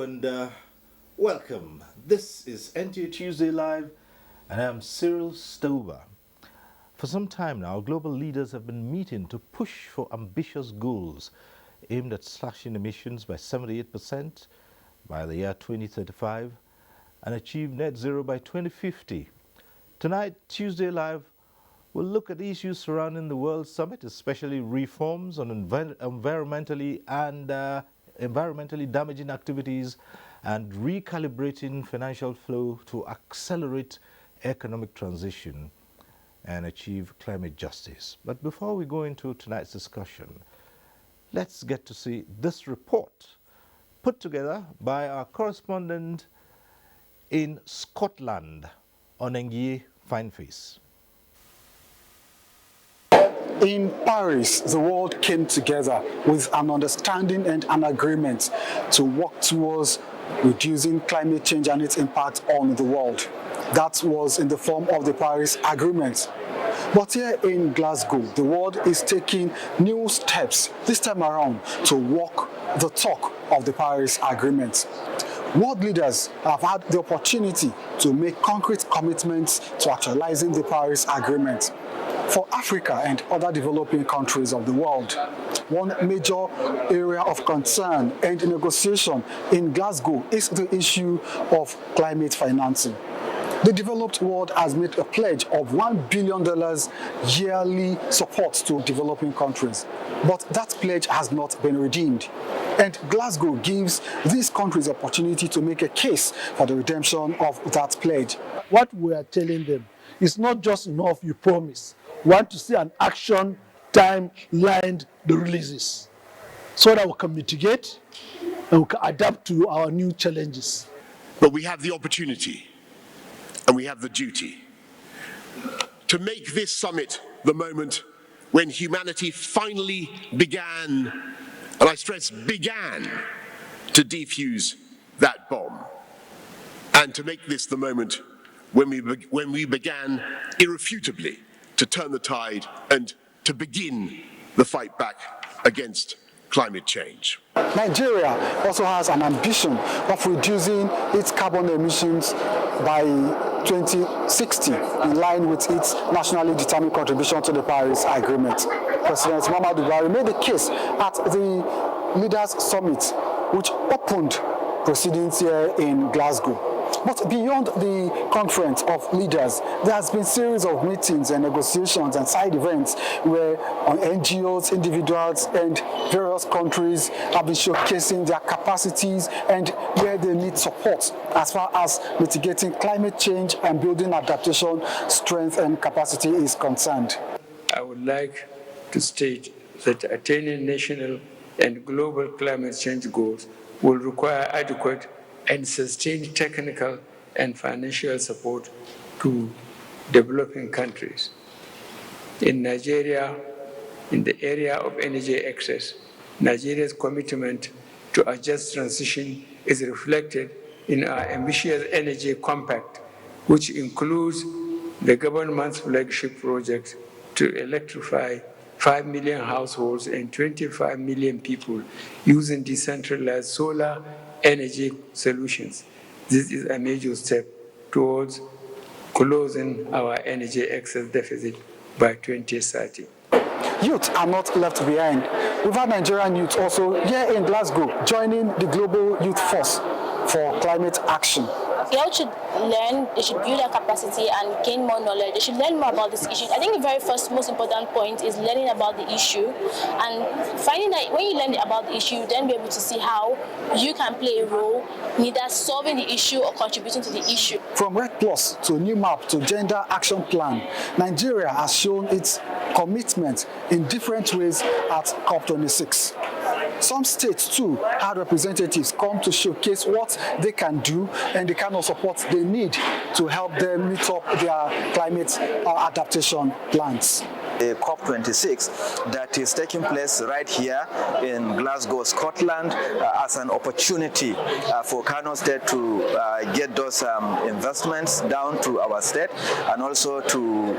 and welcome. This is NTA Tuesday Live, and I'm Cyril Stover. For some time now, global leaders have been meeting to push for ambitious goals aimed at slashing emissions by 78% by the year 2035 and achieve net zero by 2050. Tonight, Tuesday Live, we'll look at issues surrounding the World Summit, especially reforms on environmentally damaging activities and recalibrating financial flow to accelerate economic transition and achieve climate justice. But before we go into tonight's discussion, let's get to see this report put together by our correspondent in Scotland, Onengie Fineface. In Paris, the world came together with an understanding and an agreement to work towards reducing climate change and its impact on the world. That was in the form of the Paris Agreement. But here in Glasgow, the world is taking new steps this time around to walk the talk of the Paris Agreement. World leaders have had the opportunity to make concrete commitments to actualizing the Paris Agreement. For Africa and other developing countries of the world, one major area of concern and negotiation in Glasgow is the issue of climate financing. The developed world has made a pledge of $1 billion yearly support to developing countries, but that pledge has not been redeemed. And Glasgow gives these countries opportunity to make a case for the redemption of that pledge. What we are telling them is not just enough you promise. We want to see an action time-lined the releases so that we can mitigate and we can adapt to our new challenges. But we have the opportunity and we have the duty to make this summit the moment when humanity finally began, and I stress began, to defuse that bomb, and to make this the moment when we began irrefutably to turn the tide and to begin the fight back against climate change. Nigeria also has an ambition of reducing its carbon emissions by 2060 in line with its nationally determined contribution to the Paris Agreement. President Muhammadu Buhari made the case at the Leaders Summit, which opened proceedings here in Glasgow. But beyond the conference of leaders, there has been a series of meetings and negotiations and side events where NGOs, individuals, and various countries have been showcasing their capacities and where they need support as far as mitigating climate change and building adaptation, strength, and capacity is concerned. I would like to state that attaining national and global climate change goals will require adequate and sustained technical and financial support to developing countries. In Nigeria, in the area of energy access, Nigeria's commitment to a just transition is reflected in our ambitious energy compact, which includes the government's flagship project to electrify 5 million households and 25 million people using decentralized solar energy solutions. This is a major step towards closing our energy access deficit by 2030. Youth are not left behind. We've had Nigerian youth also here in Glasgow joining the Global Youth Force for climate action. Girls should learn, they should build their capacity and gain more knowledge. They should learn more about this issue. I think the very first most important point is learning about the issue and finding that when you learn about the issue, you then be able to see how you can play a role in either solving the issue or contributing to the issue. From Red Plus to New Map to Gender Action Plan, Nigeria has shown its commitment in different ways at COP26. Some states too had representatives come to showcase what they can do and the kind of support they need to help them meet up their climate adaptation plans. a COP26 that is taking place right here in Glasgow, Scotland, as an opportunity for Kano State to get those investments down to our state, and also to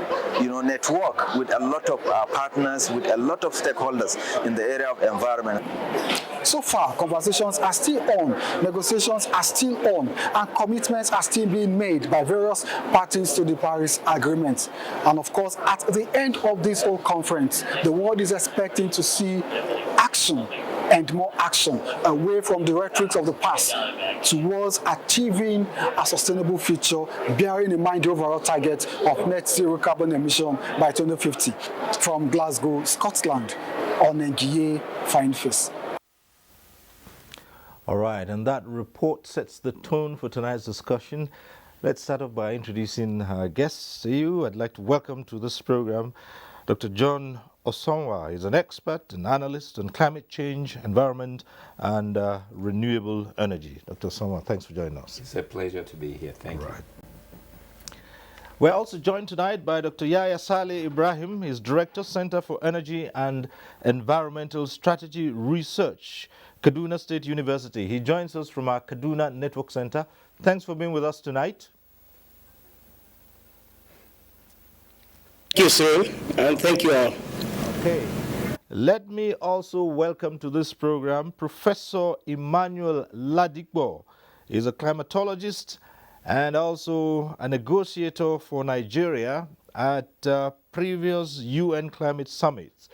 network with a lot of partners, with a lot of stakeholders in the area of environment. So far, conversations are still on, negotiations are still on, and commitments are still being made by various parties to the Paris Agreement. And of course, at the end of this whole conference, the world is expecting to see action and more action away from the rhetoric of the past towards achieving a sustainable future, bearing in mind the overall target of net zero carbon emission by 2050. From Glasgow, Scotland, on NTA Fine Face. All right, and that report sets the tone for tonight's discussion. Let's start off by introducing our guests to you. I'd like to welcome to this program Dr. John Osonwa. He's an expert and analyst on climate change, environment, and renewable energy. Dr. Osonwa, thanks for joining us. It's a pleasure to be here. Thank you. We're also joined tonight by Dr. Yahya Saleh Ibrahim. He's Director, Center for Energy and Environmental Strategy Research, Kaduna State University. He joins us from our Kaduna Network Center. Thanks for being with us tonight. Thank you, sir, and thank you all. Okay. Let me also welcome to this program Professor Emmanuel Ladipo. He's a climatologist and also a negotiator for Nigeria at previous UN climate summits.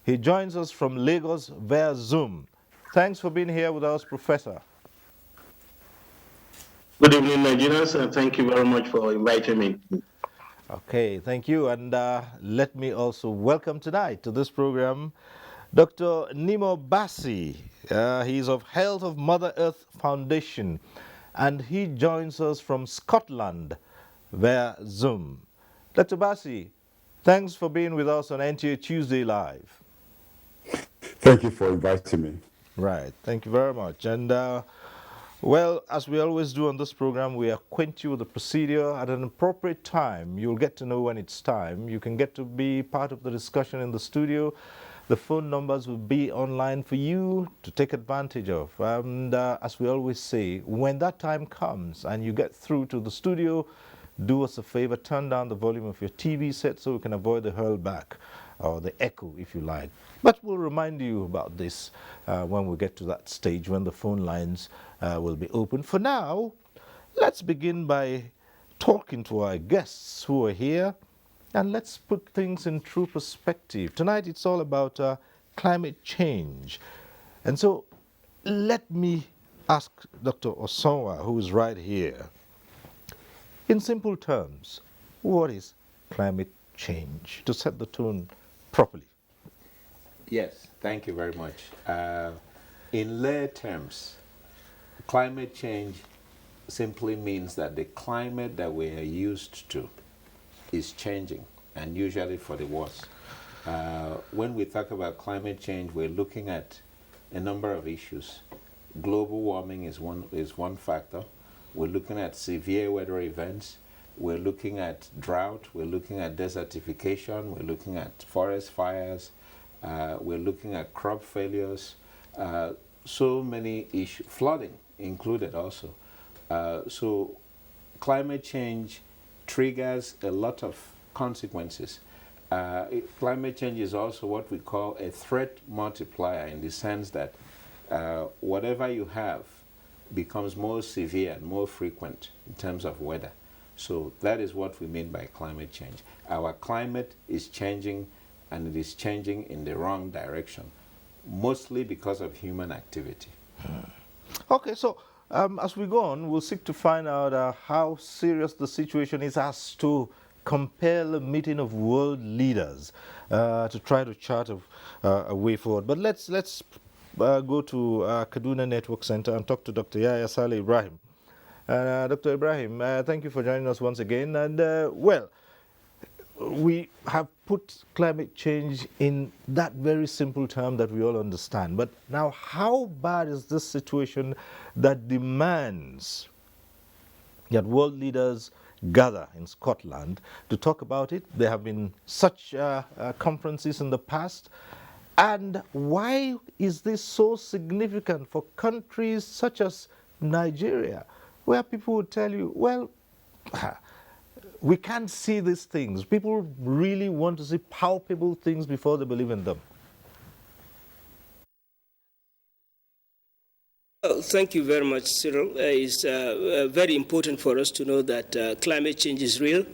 He joins us from Lagos via Zoom. Thanks for being here with us, Professor. Good evening, Nigerians, and thank you very much for inviting me. Okay, thank you. And let me also welcome tonight to this program Dr. Nimo Bassi. He's of Health of Mother Earth Foundation, and he joins us from Scotland via Zoom. Dr. Bassi, thanks for being with us on NTA Tuesday Live. Thank you for inviting me. Right, thank you very much. And well, as we always do on this program, we acquaint you with the procedure at an appropriate time. You'll get to know when it's time. You can get to be part of the discussion in the studio. The phone numbers will be online for you to take advantage of. And as we always say, when that time comes and you get through to the studio, do us a favor, turn down the volume of your TV set so we can avoid the hurlback or the echo, if you like. But we'll remind you about this when we get to that stage, when the phone lines will be open. For now, let's begin by talking to our guests who are here, and let's put things in true perspective. Tonight, it's all about climate change. And so let me ask Dr. Osonwa, who is right here, in simple terms, what is climate change, to set the tone properly? Yes, thank you very much. In lay terms, climate change simply means that the climate that we are used to is changing, and usually for the worse. When we talk about climate change, we're looking at a number of issues. Global warming is one factor. We're looking at severe weather events. We're looking at drought. We're looking at desertification. We're looking at forest fires. We're looking at crop failures. So many issues, flooding included also. So climate change triggers a lot of consequences. Climate change is also what we call a threat multiplier, in the sense that whatever you have becomes more severe and more frequent in terms of weather. So that is what we mean by climate change. Our climate is changing, and it is changing in the wrong direction, mostly because of human activity. Okay, so as we go on, we'll seek to find out how serious the situation is, as to compel a meeting of world leaders to try to chart a way forward. But let's go to Kaduna Network Center and talk to Dr. Yahya Saleh Ibrahim. Dr. Ibrahim, thank you for joining us once again. And well, we have put climate change in that very simple term that we all understand. But now, how bad is this situation that demands that world leaders gather in Scotland to talk about it. There have been such conferences in the past. And why is this so significant for countries such as Nigeria, where people would tell you, well, we can't see these things. People really want to see palpable things before they believe in them. Well, thank you very much, Cyril. It's very important for us to know that climate change is real,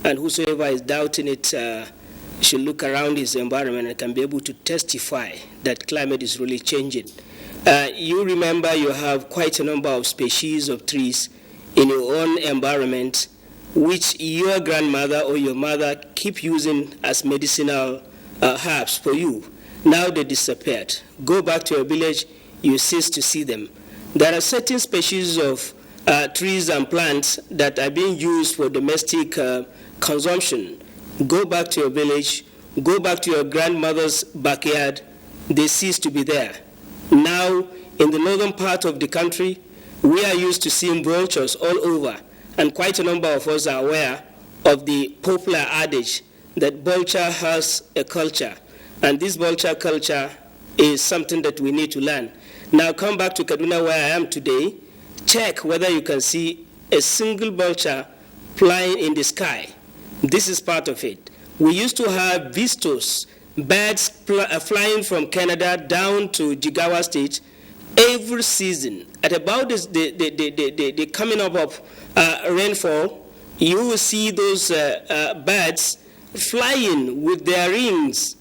and whosoever is doubting it should look around his environment and can be able to testify that climate is really changing. You remember you have quite a number of species of trees in your own environment which your grandmother or your mother keep using as medicinal herbs for you. Now they disappeared. Go back to your village, you cease to see them. There are certain species of trees and plants that are being used for domestic consumption. Go back to your village, go back to your grandmother's backyard, they cease to be there. Now, in the northern part of the country, we are used to seeing vultures all over, and quite a number of us are aware of the popular adage that vulture has a culture, and this vulture culture is something that we need to learn. Now come back to Kaduna where I am today, check whether you can see a single vulture flying in the sky. This is part of it. We used to have vistos, birds flying from Canada down to Jigawa State every season. At about the coming up of rainfall, you will see those birds flying with their rings,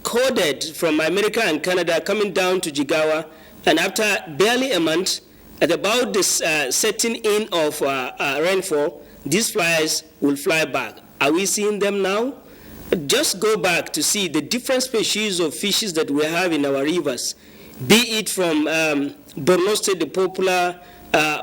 coded from America and Canada, coming down to Jigawa, and after barely a month, at about this setting in of rainfall, these flies will fly back. Are we seeing them now? Just go back to see the different species of fishes that we have in our rivers, be it from Borno State, the popular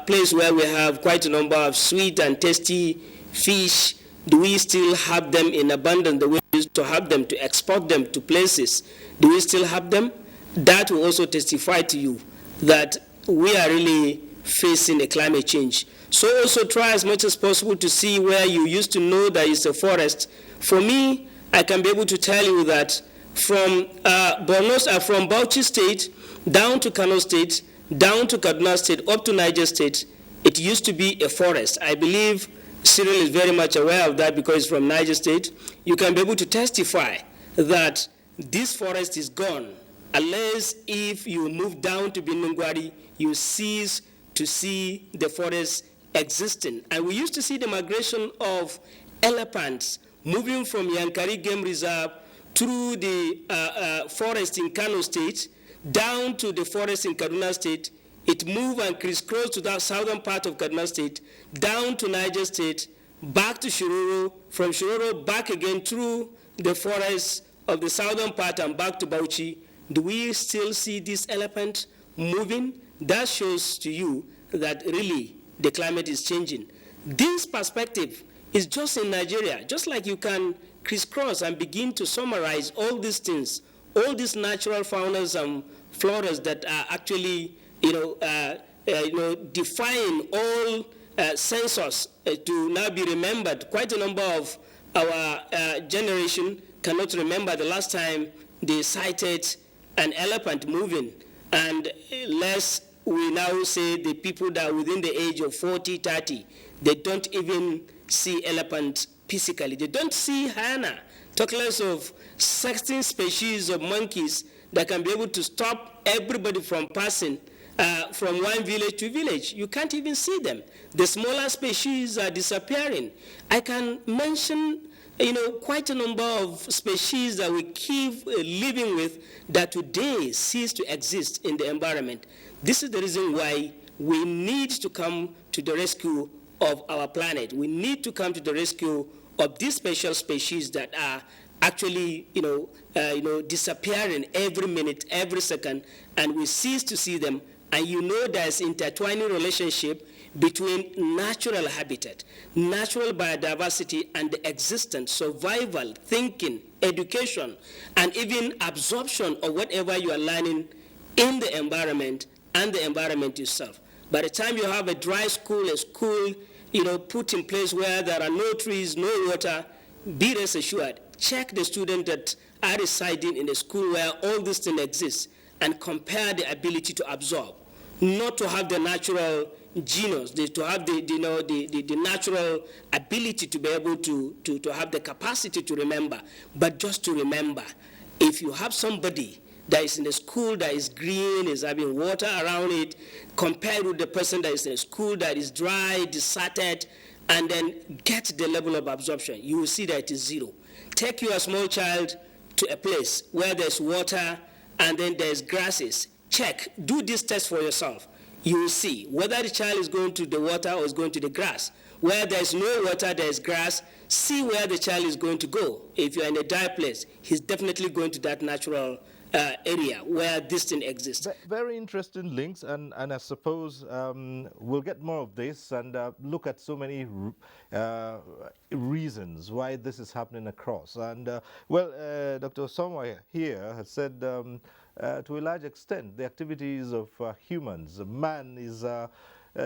place where we have quite a number of sweet and tasty fish. Do we still have them in abundance the way we used to have them, to export them to places? Do we still have them? That will also testify to you that we are really facing a climate change. So also try as much as possible to see where you used to know there is a forest. For me, I can be able to tell you that from from Bauchi State down to Kano State, down to Kaduna State, up to Niger State, it used to be a forest. I believe Cyril is very much aware of that because he's from Niger State. You can be able to testify that this forest is gone, unless if you move down to Binungwari, you cease to see the forest existing. And we used to see the migration of elephants moving from Yankari Game Reserve through the forest in Kano State, down to the forest in Kaduna State. It moved and crisscrossed to the southern part of Kaduna State, down to Niger State, back to Shiroro, from Shiroro back again through the forest of the southern part and back to Bauchi. Do we still see this elephant moving? That shows to you that really the climate is changing. This perspective is just in Nigeria, just like you can crisscross and begin to summarize all these things, all these natural faunas and floras that are actually defying all sensors to now be remembered. Quite a number of our generation cannot remember the last time they sighted an elephant moving, and less we now say the people that are within the age of 40, 30, they don't even see elephants physically. They don't see hyena, talk less of 16 species of monkeys that can be able to stop everybody from passing from one village to village. You can't even see them. The smaller species are disappearing. I can mention quite a number of species that we keep living with that today cease to exist in the environment. This is the reason why we need to come to the rescue of our planet. We need to come to the rescue of these special species that are actually, disappearing every minute, every second, and we cease to see them. And there's intertwining relationship between natural habitat, natural biodiversity, and the existence, survival, thinking, education, and even absorption of whatever you are learning in the environment and the environment itself. By the time you have a dry school, a school put in place where there are no trees, no water, be rest assured, check the students that are residing in a school where all these things exist and compare the ability to absorb, not to have the natural genius, to have the natural ability to be able to have the capacity to remember, but just to remember. If you have somebody that is in a school that is green, is having water around it, compared with the person that is in a school that is dry, deserted, and then get the level of absorption, you will see that it is zero. Take your small child to a place where there's water and then there's grasses. Check, do this test for yourself. You will see whether the child is going to the water or is going to the grass. Where there's no water, there's grass, see where the child is going to go. If you're in a dry place, he's definitely going to that natural area where this thing exists. Very interesting links, and I suppose we'll get more of this and look at so many reasons why this is happening across. And Dr. Osama here has said to a large extent the activities of humans, man is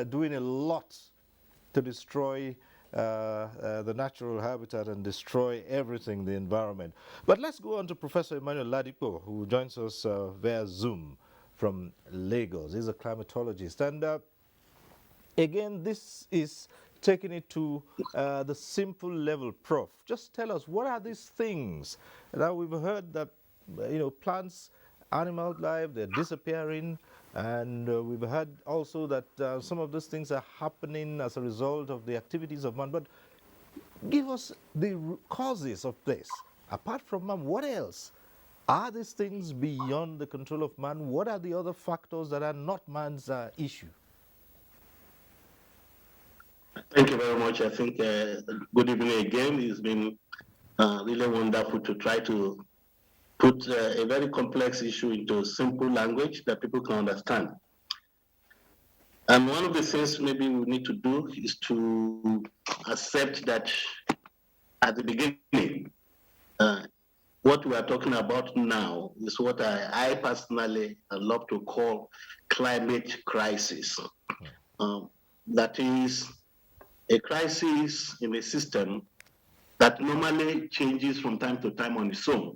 doing a lot to destroy the natural habitat and destroy everything, the environment. But let's go on to Professor Emmanuel Ladipo, who joins us via Zoom from Lagos. He's a climatologist. And again, this is taking it to the simple level. Prof, just tell us, what are these things? Now, we've heard that, plants, animal life, they're disappearing. And we've heard also that some of these things are happening as a result of the activities of man. But give us the causes of this. Apart from man, what else? Are these things beyond the control of man? What are the other factors that are not man's issue? Thank you very much. I think good evening again. It's been really wonderful to try to put a very complex issue into simple language that people can understand. And one of the things maybe we need to do is to accept that at the beginning, what we are talking about now is what I personally love to call climate crisis. That is a crisis in a system that normally changes from time to time on its own.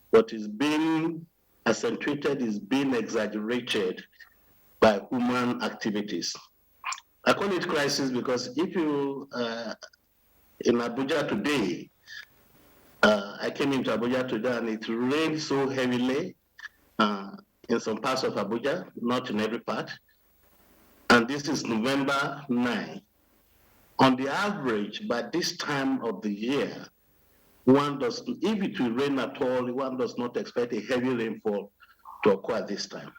What is being accentuated is being exaggerated by human activities. I call it crisis because if you, in Abuja today, I came into Abuja today and it rained so heavily in some parts of Abuja, not in every part. And this is November 9. On the average, by this time of the year, if it will rain at all, one does not expect a heavy rainfall to occur at this time.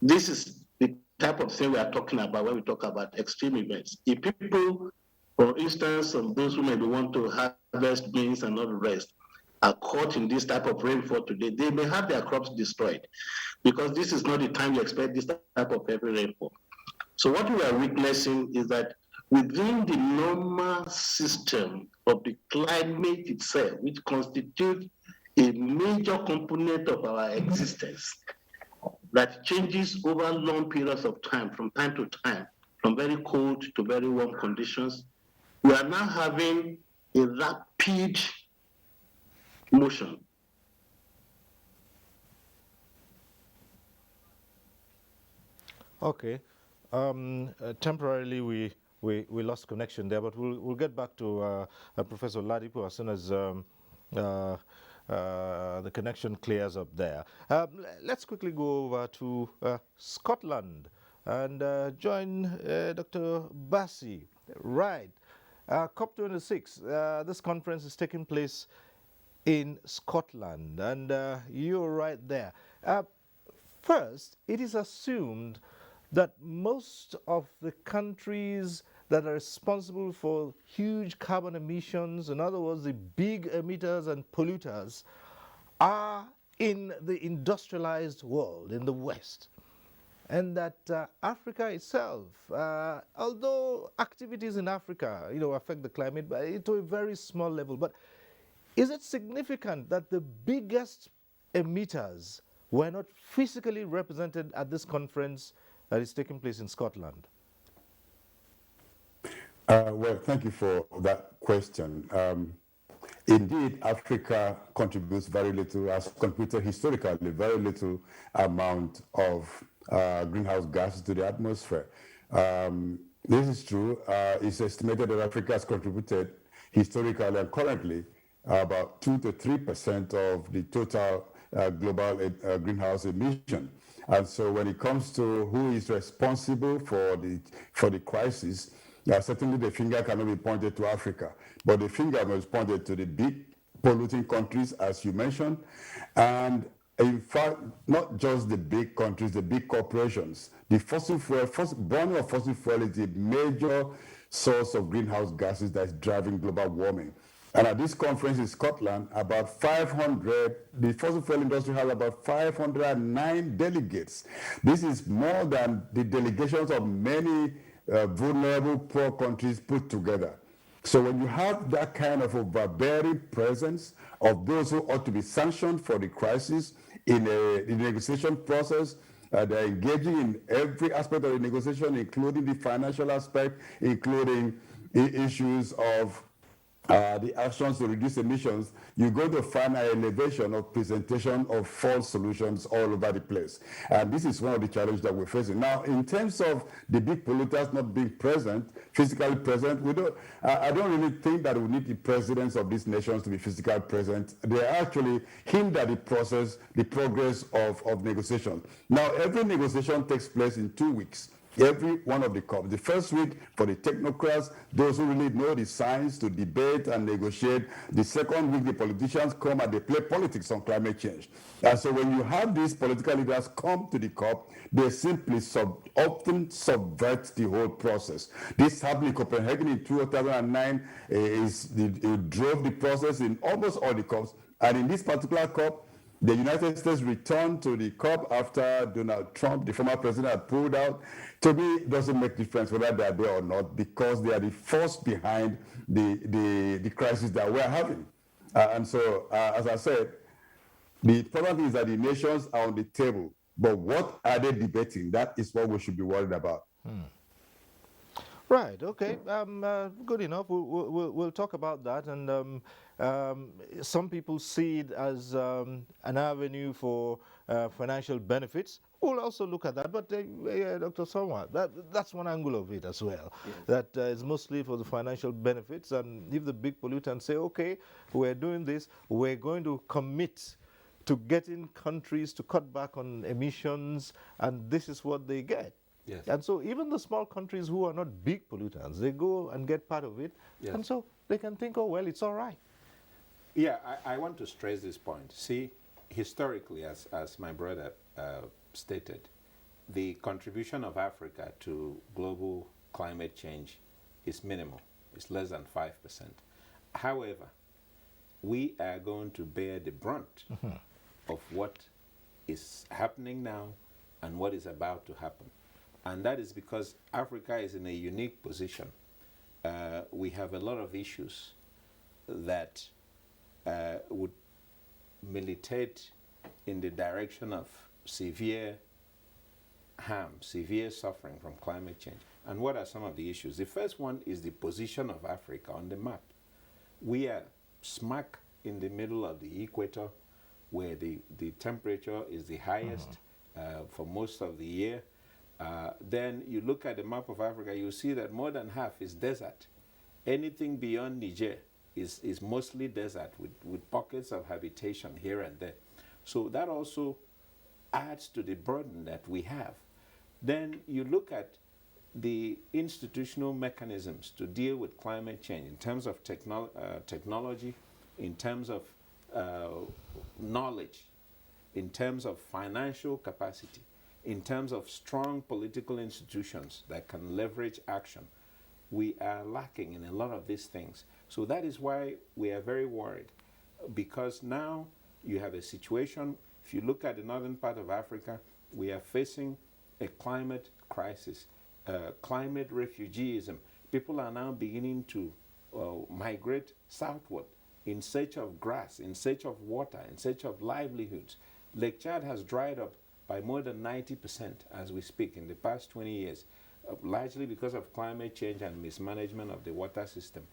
This is the type of thing we are talking about when we talk about extreme events. If people, for instance, those who maybe want to harvest beans and all the rest, are caught in this type of rainfall today, they may have their crops destroyed because this is not the time you expect this type of heavy rainfall. So what we are witnessing is that within the normal system of the climate itself, which constitutes a major component of our existence, that changes over long periods of time to time, from very cold to very warm conditions, we are now having a rapid motion. Okay. Temporarily, we lost connection there, but we'll get back to Professor Ladipo as soon as the connection clears up there. Let's quickly go over to Scotland and join Dr. Bassi. Right. COP26, this conference is taking place in Scotland, and you're right there. First, it is assumed that most of the countries that are responsible for huge carbon emissions, in other words, the big emitters and polluters, are in the industrialized world, in the West. And that Africa itself, although activities in Africa, affect the climate, but to a very small level. But is it significant that the biggest emitters were not physically represented at this conference that is taking place in Scotland? Well, thank you for that question. Indeed, Africa contributes very little, has contributed historically very little amount of greenhouse gases to the atmosphere. This is true. It's estimated that Africa has contributed historically and currently about 2 to 3% of the total global greenhouse emission. And so when it comes to who is responsible for the crisis, certainly the finger cannot be pointed to Africa, but the finger must be pointed to the big polluting countries, as you mentioned, and in fact, not just the big countries, the big corporations. The burning of fossil fuel is the major source of greenhouse gases that is driving global warming. And at this conference in Scotland, the fossil fuel industry has about 509 delegates. This is more than the delegations of many vulnerable poor countries put together. So when you have that kind of overbearing presence of those who ought to be sanctioned for the crisis in the negotiation process, they're engaging in every aspect of the negotiation, including the financial aspect, including issues of the actions to reduce emissions, you're going to find an elevation of presentation of false solutions all over the place. And this is one of the challenges that we're facing. Now, in terms of the big polluters not being present, physically present, I don't really think that we need the presidents of these nations to be physically present. They actually hinder the progress of negotiations. Now, every negotiation takes place in 2 weeks. Every one of the COP. The first week for the technocrats, those who really know the science to debate and negotiate. The second week, the politicians come and they play politics on climate change. And so when you have these political leaders come to the COP, they simply often subvert the whole process. This happened in Copenhagen in 2009. It drove the process in almost all the COPs. And in this particular COP, the United States returned to the COP after Donald Trump, the former president, had pulled out. To me, it doesn't make difference whether they are there or not, because they are the force behind the crisis that we're having. And so, as I said, the problem is that the nations are on the table, but what are they debating? That is what we should be worried about. Right. Okay. Good enough. We'll talk about that. And some people see it as an avenue for financial benefits. We'll also look at that. But Dr. Somwa, that's one angle of it as well. Yes. That is mostly for the financial benefits. And if the big polluters say, okay, we're doing this, we're going to commit to getting countries to cut back on emissions, and this is what they get. Yes. And so even the small countries who are not big polluters, they go and get part of it. Yes. And so they can think, oh, well, it's all right. Yeah, I want to stress this point. See, historically, as my brother stated, the contribution of Africa to global climate change is minimal. It's less than 5%. However, we are going to bear the brunt of what is happening now and what is about to happen. And that is because Africa is in a unique position. We have a lot of issues that would militate in the direction of severe harm, severe suffering from climate change. And what are some of the issues? The first one is the position of Africa on the map. We are smack in the middle of the equator, where the temperature is the highest for most of the year. Then you look at the map of Africa, you see that more than half is desert. Anything beyond Niger is mostly desert with pockets of habitation here and there. So that also adds to the burden that we have. Then you look at the institutional mechanisms to deal with climate change in terms of technology, in terms of knowledge, in terms of financial capacity, in terms of strong political institutions that can leverage action. We are lacking in a lot of these things. So that is why we are very worried, because now you have a situation, if you look at the northern part of Africa, we are facing a climate crisis, climate refugeeism. People are now beginning to migrate southward in search of grass, in search of water, in search of livelihoods. Lake Chad has dried up by more than 90% as we speak in the past 20 years. largely because of climate change and mismanagement of the water system.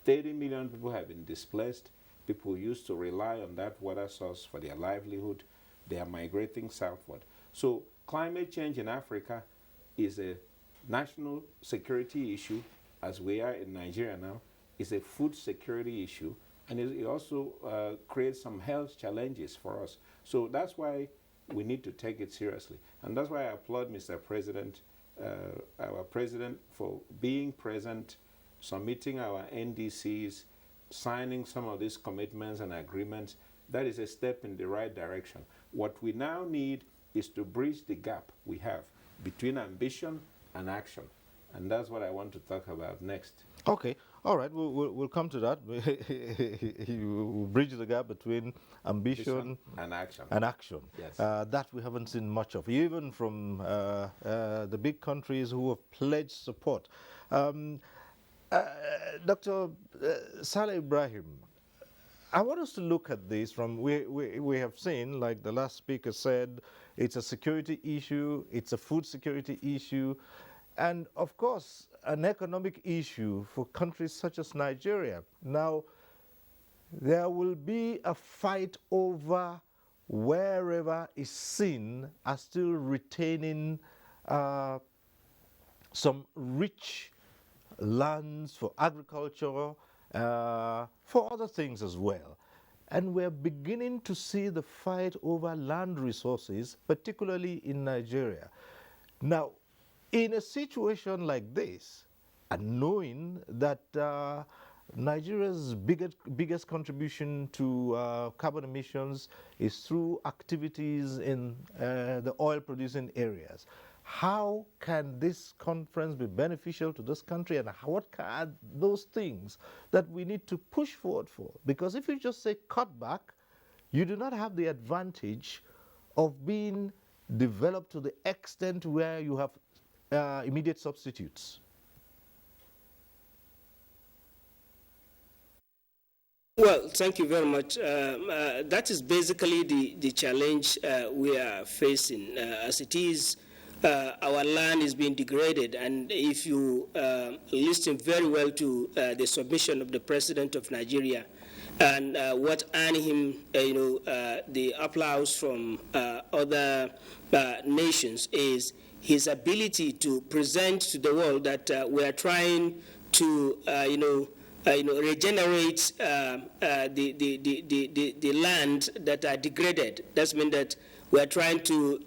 30 million people have been displaced. People used to rely on that water source for their livelihood. They are migrating southward. So climate change in Africa is a national security issue, as we are in Nigeria now. It's a food security issue, and it also creates some health challenges for us. So that's why we need to take it seriously. And that's why I applaud Mr. President, our president, for being present, submitting our NDCs, signing some of these commitments and agreements. That is a step in the right direction. What we now need is to bridge the gap we have between ambition and action. And that's what I want to talk about next. Okay, all right, we'll come to that. We'll bridge the gap between ambition and action. Yes. That we haven't seen much of, even from the big countries who have pledged support. Dr. Saleh Ibrahim, I want us to look at this from, we have seen, like the last speaker said, it's a security issue, it's a food security issue, and of course, an economic issue for countries such as Nigeria. Now, there will be a fight over wherever is seen as still retaining some rich lands for agriculture, for other things as well. And we're beginning to see the fight over land resources, particularly in Nigeria. Now, in a situation like this, and knowing that Nigeria's biggest contribution to carbon emissions is through activities in the oil-producing areas, how can this conference be beneficial to this country, and what are those things that we need to push forward for? Because if you just say cut back, you do not have the advantage of being developed to the extent where you have immediate substitutes. Well, thank you very much. That is basically the challenge we are facing. As it is, our land is being degraded, and if you listen very well to the submission of the President of Nigeria, and what earned him, the applause from other nations is his ability to present to the world that we are trying to, regenerate the land that are degraded. That means that we are trying to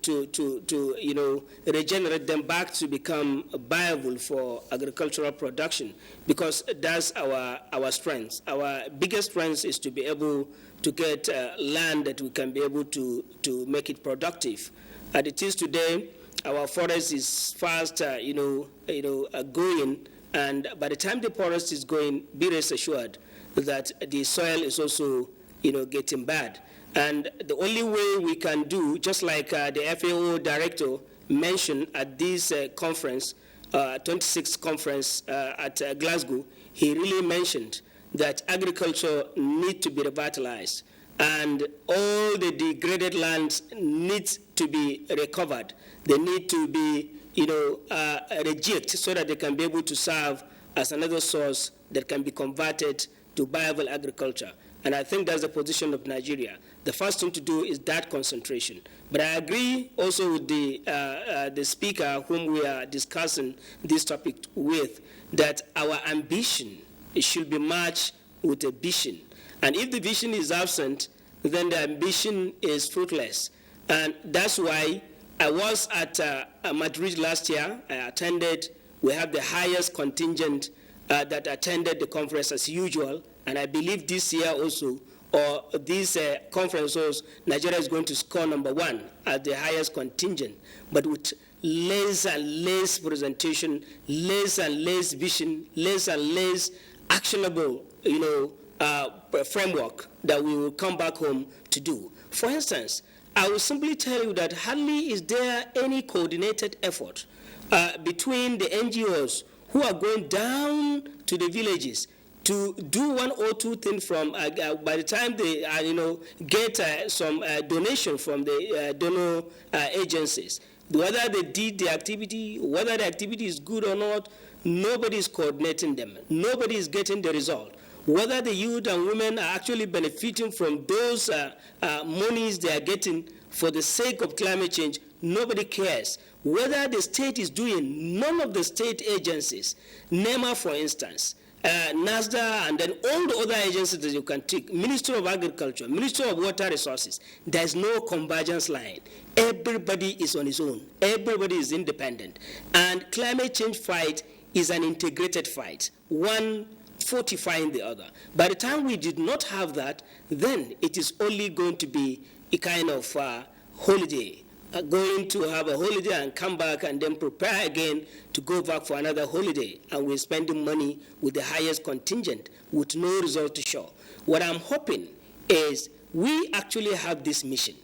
regenerate them back to become viable for agricultural production, because that's our strength. Our biggest strength is to be able to get land that we can be able to make it productive. As it is today, our forest is fast, going, and by the time the forest is going, be rest assured that the soil is also, getting bad. And the only way we can do, just like the FAO director mentioned at this conference, 26th conference at Glasgow, he really mentioned that agriculture needs to be revitalized, and all the degraded lands need to be recovered. They need to be, rejected so that they can be able to serve as another source that can be converted to viable agriculture. And I think that's the position of Nigeria. The first thing to do is that concentration. But I agree also with the speaker whom we are discussing this topic with, that our ambition should be matched with a vision. And if the vision is absent, then the ambition is fruitless. And that's why I was at Madrid last year. I attended. We have the highest contingent that attended the conference as usual. And I believe this year also, or this conference also, Nigeria is going to score #1 at the highest contingent, but with less and less presentation, less and less vision, less and less actionable, framework that we will come back home to do. For instance, I will simply tell you that hardly is there any coordinated effort between the NGOs who are going down to the villages to do one or two things from, by the time they, get some donation from the donor agencies. Whether they did the activity, whether the activity is good or not, nobody is coordinating them. Nobody is getting the result. Whether the youth and women are actually benefiting from those monies they are getting for the sake of climate change, nobody cares. Whether the state is doing, none of the state agencies, NEMA for instance, NASDA, and then all the other agencies that you can take, Ministry of Agriculture, Ministry of Water Resources, there's no convergence line. Everybody is on his own. Everybody is independent. And climate change fight is an integrated fight, one fortifying the other. By the time we did not have that, then it is only going to be a kind of holiday, going to have a holiday and come back and then prepare again to go back for another holiday, and we're spending money with the highest contingent with no result to show. What I'm hoping is we actually have this mission.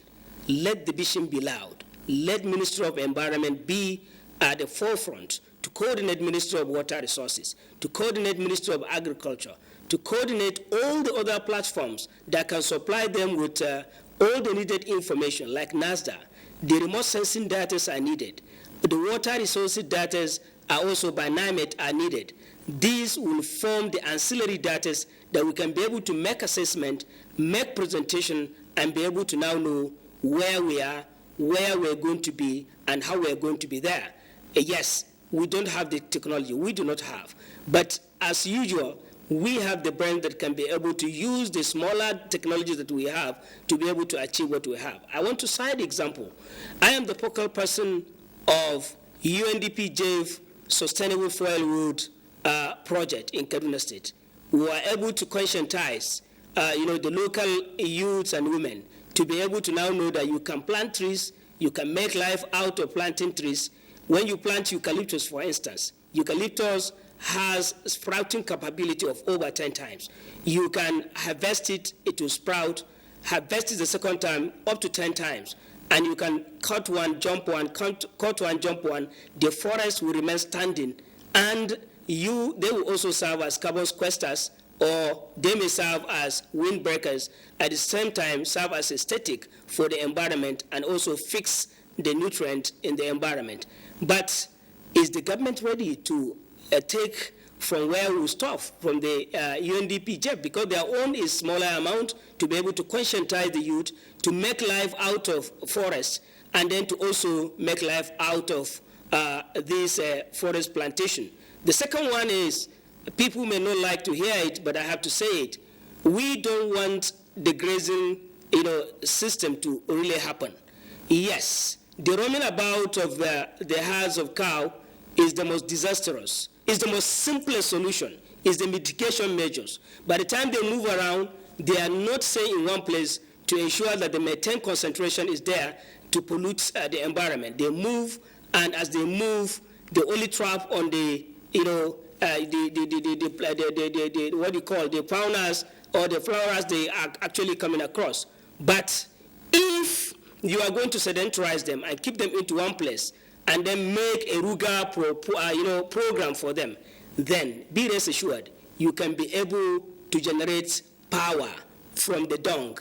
Let the mission be loud. Let Ministry of Environment be at the forefront to coordinate Ministry of Water Resources, to coordinate Ministry of Agriculture, to coordinate all the other platforms that can supply them with all the needed information, like NASDA. The remote sensing data are needed. The water resources data are also by NIMET are needed. These will form the ancillary data that we can be able to make assessment, make presentation, and be able to now know where we are, where we're going to be, and how we're going to be there. Yes, we don't have the technology. We do not have. But as usual, we have the brain that can be able to use the smaller technologies that we have to be able to achieve what we have. I want to cite an example. I am the focal person of UNDP JEV Sustainable Fuel Wood project in Kaduna State. We were able to conscientize the local youths and women to be able to now know that you can plant trees, you can make life out of planting trees. When you plant eucalyptus, for instance, eucalyptus has sprouting capability of over 10 times. You can harvest it, it will sprout, harvest it the second time up to 10 times, and you can cut one, jump one, cut one, jump one, the forest will remain standing, and they will also serve as carbon sequesters, or they may serve as windbreakers, at the same time serve as aesthetic for the environment and also fix the nutrient in the environment. But is the government ready to take from where we stop, from the UNDP JEV, because their own is smaller amount to be able to conscientize the youth, to make life out of forests, and then to also make life out of this forest plantation. The second one is, people may not like to hear it, but I have to say it. We don't want the grazing system to really happen. Yes, the roaming about of the herds of cow is the most disastrous. It's the most simplest solution, is the mitigation measures. By the time they move around, they are not staying in one place to ensure that the methane concentration is there to pollute the environment. They move, and as they move, they only trap on the faunas or the flowers they are actually coming across. But if you are going to sedentarize them and keep them into one place, and then make a Ruga program for them, then be rest assured you can be able to generate power from the dung.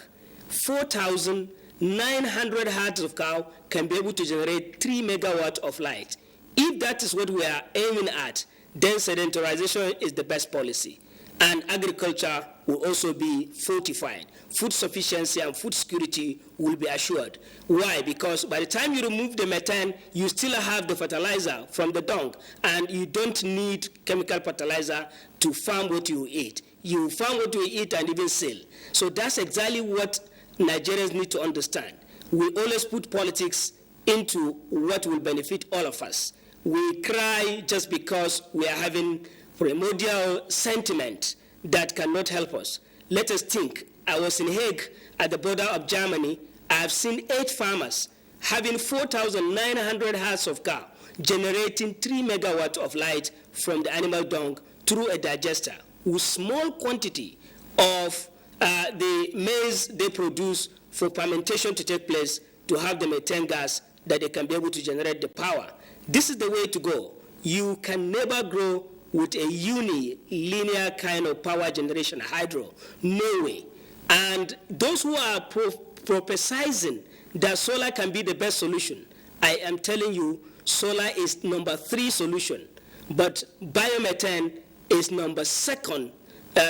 4,900 herds of cow can be able to generate 3 megawatts of light. If that is what we are aiming at, then sedentarization is the best policy. And agriculture will also be fortified. Food sufficiency and food security will be assured. Why? Because by the time you remove the methane, you still have the fertilizer from the dung, and you don't need chemical fertilizer to farm what you eat. You farm what you eat and even sell. So that's exactly what Nigerians need to understand. We always put politics into what will benefit all of us. We cry just because we are having primordial sentiment that cannot help us. Let us think. I was in Hague at the border of Germany. I have seen 8 farmers having 4,900 herds of cow, generating 3 megawatts of light from the animal dung through a digester, with small quantity of the maize they produce for fermentation to take place to have the methane gas that they can be able to generate the power. This is the way to go. You can never grow with a linear kind of power generation, hydro. No way. And those who are prophesizing that solar can be the best solution, I am telling you, solar is number 3 solution, but biomethane is number 2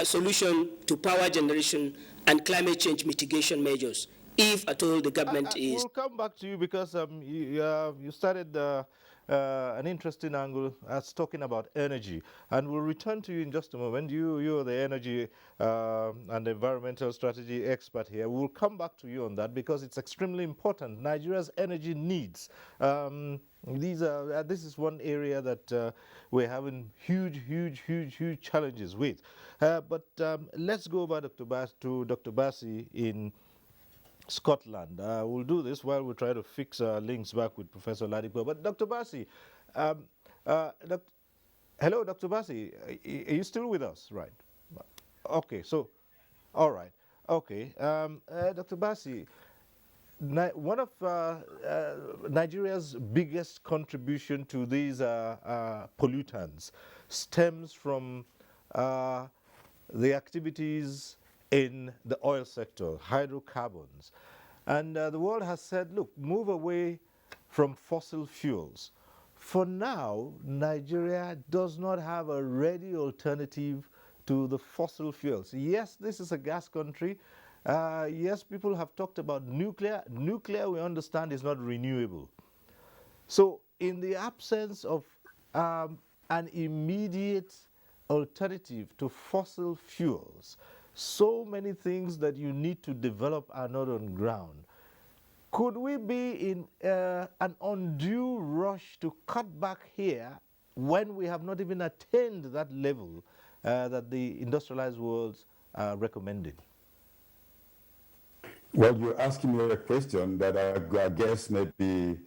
solution to power generation and climate change mitigation measures, if at all the government is. We'll come back to you because you started an interesting angle as talking about energy, and we'll return to you in just a moment. You're the energy and environmental strategy expert here. We'll come back to you on that because it's extremely important. Nigeria's energy needs. This is one area that we're having huge challenges with. But let's go over to Dr. Bassi in Scotland. We'll do this while we try to fix links back with Professor Ladipo. But Dr. Bassi, hello, Dr. Bassi, are you still with us? Right. Okay, so, all right. Okay, Dr. Bassi, one of Nigeria's biggest contribution to these pollutants stems from the activities in the oil sector, hydrocarbons. And the world has said, look, move away from fossil fuels. For now, Nigeria does not have a ready alternative to the fossil fuels. Yes, this is a gas country. Yes, people have talked about nuclear. Nuclear, we understand, is not renewable. So in the absence of an immediate alternative to fossil fuels, so many things that you need to develop are not on ground. Could we be in an undue rush to cut back here when we have not even attained that level that the industrialized worlds are recommending? Well, you're asking me a question that I guess maybe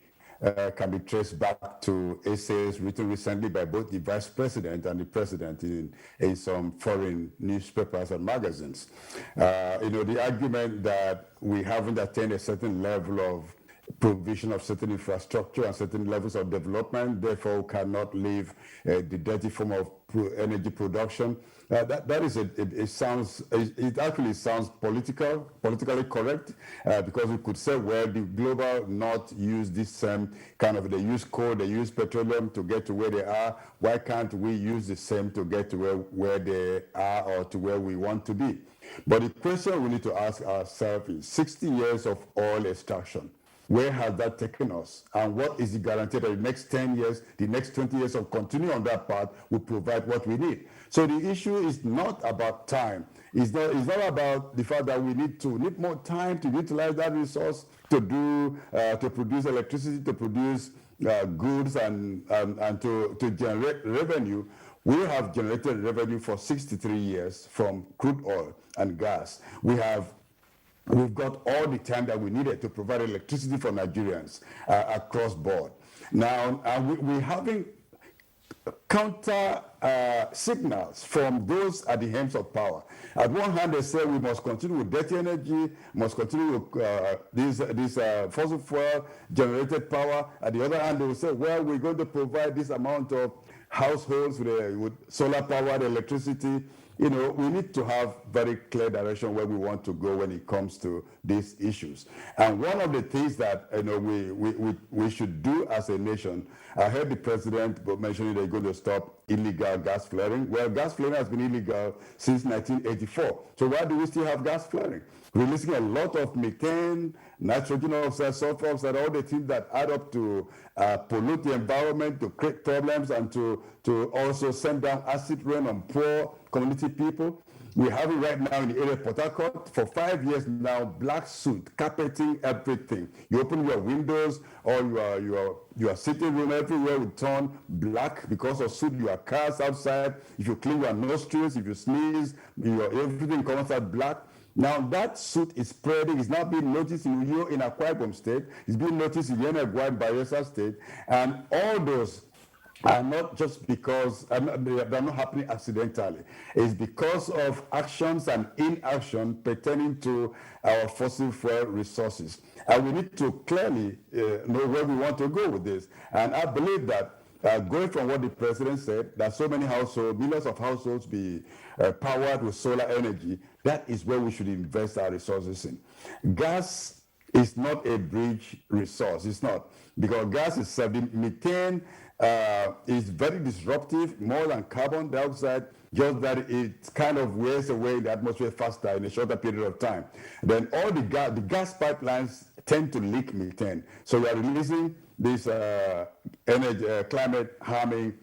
can be traced back to essays written recently by both the vice president and the president in some foreign newspapers and magazines. The argument that we haven't attained a certain level of provision of certain infrastructure and certain levels of development, therefore cannot leave the dirty form of energy production. It actually sounds politically correct, because we could say, well, the global north use this same they use coal, they use petroleum to get to where they are. Why can't we use the same to get to where they are or to where we want to be? But the question we need to ask ourselves is 60 years of oil extraction. Where has that taken us? And what is the guarantee that the next 10 years, the next 20 years of continuing on that path will provide what we need? So the issue is not about time. It's not about the fact that we need more time to utilize that resource to produce electricity, to produce goods and to generate revenue. We have generated revenue for 63 years from crude oil and gas. We've got all the time that we needed to provide electricity for Nigerians across board. Now, we're having counter signals from those at the helms of power. At one hand, they say we must continue with dirty energy, must continue with this fossil fuel generated power. At the other hand, they will say, well, we're going to provide this amount of households with solar powered electricity. We need to have very clear direction where we want to go when it comes to these issues. And one of the things that we should do as a nation, I heard the president mentioning they're going to stop illegal gas flaring. Well, gas flaring has been illegal since 1984. So why do we still have gas flaring? Releasing a lot of methane, nitrogen oxide, sulfur oxide, all the things that add up to pollute the environment, to create problems, and to also send down acid rain on poor community people. We have it right now in the area of Port Harcourt. For 5 years now, black soot, carpeting everything. You open your windows or your sitting room, everywhere will turn black because of soot. Your cars outside, if you clean your nostrils, if you sneeze, everything comes out black. Now that soot is spreading. It's not being noticed in Akwa Ibom State. It's being noticed in Yenagoa and Bayelsa State. And all those are not just because they're not happening accidentally. It's because of actions and inaction pertaining to our fossil fuel resources. And we need to clearly know where we want to go with this. And I believe that going from what the president said, that so many households, millions of households be powered with solar energy, that is where we should invest our resources in. Gas It's not a bridge resource. It's not. Because gas itself, the methane is very disruptive, more than carbon dioxide, just that it kind of wears away in the atmosphere faster in a shorter period of time. Then all the gas pipelines tend to leak methane. So we are releasing these climate harming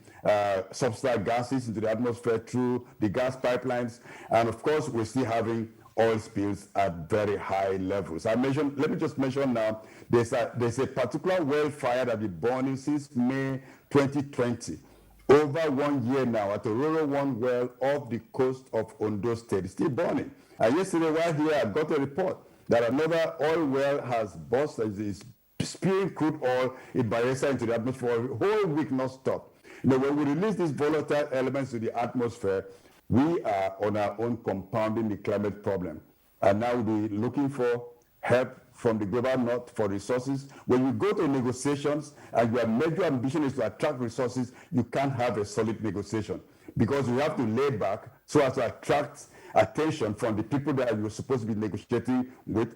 substance gases into the atmosphere through the gas pipelines. And of course, we're still having oil spills at very high levels. Let me just mention now, there's a particular well fire that been burning since May 2020. Over 1 year now at a rural one well off the coast of Ondo State. It's still burning. And yesterday while here, I got a report that another oil well has burst, is spewing crude oil in Bayelsa into the atmosphere for a whole week non-stop. When we release these volatile elements to the atmosphere, we are on our own compounding the climate problem. And now we'll be looking for help from the global north for resources. When you go to negotiations and your major ambition is to attract resources, you can't have a solid negotiation because you have to lay back so as to attract attention from the people that you're supposed to be negotiating with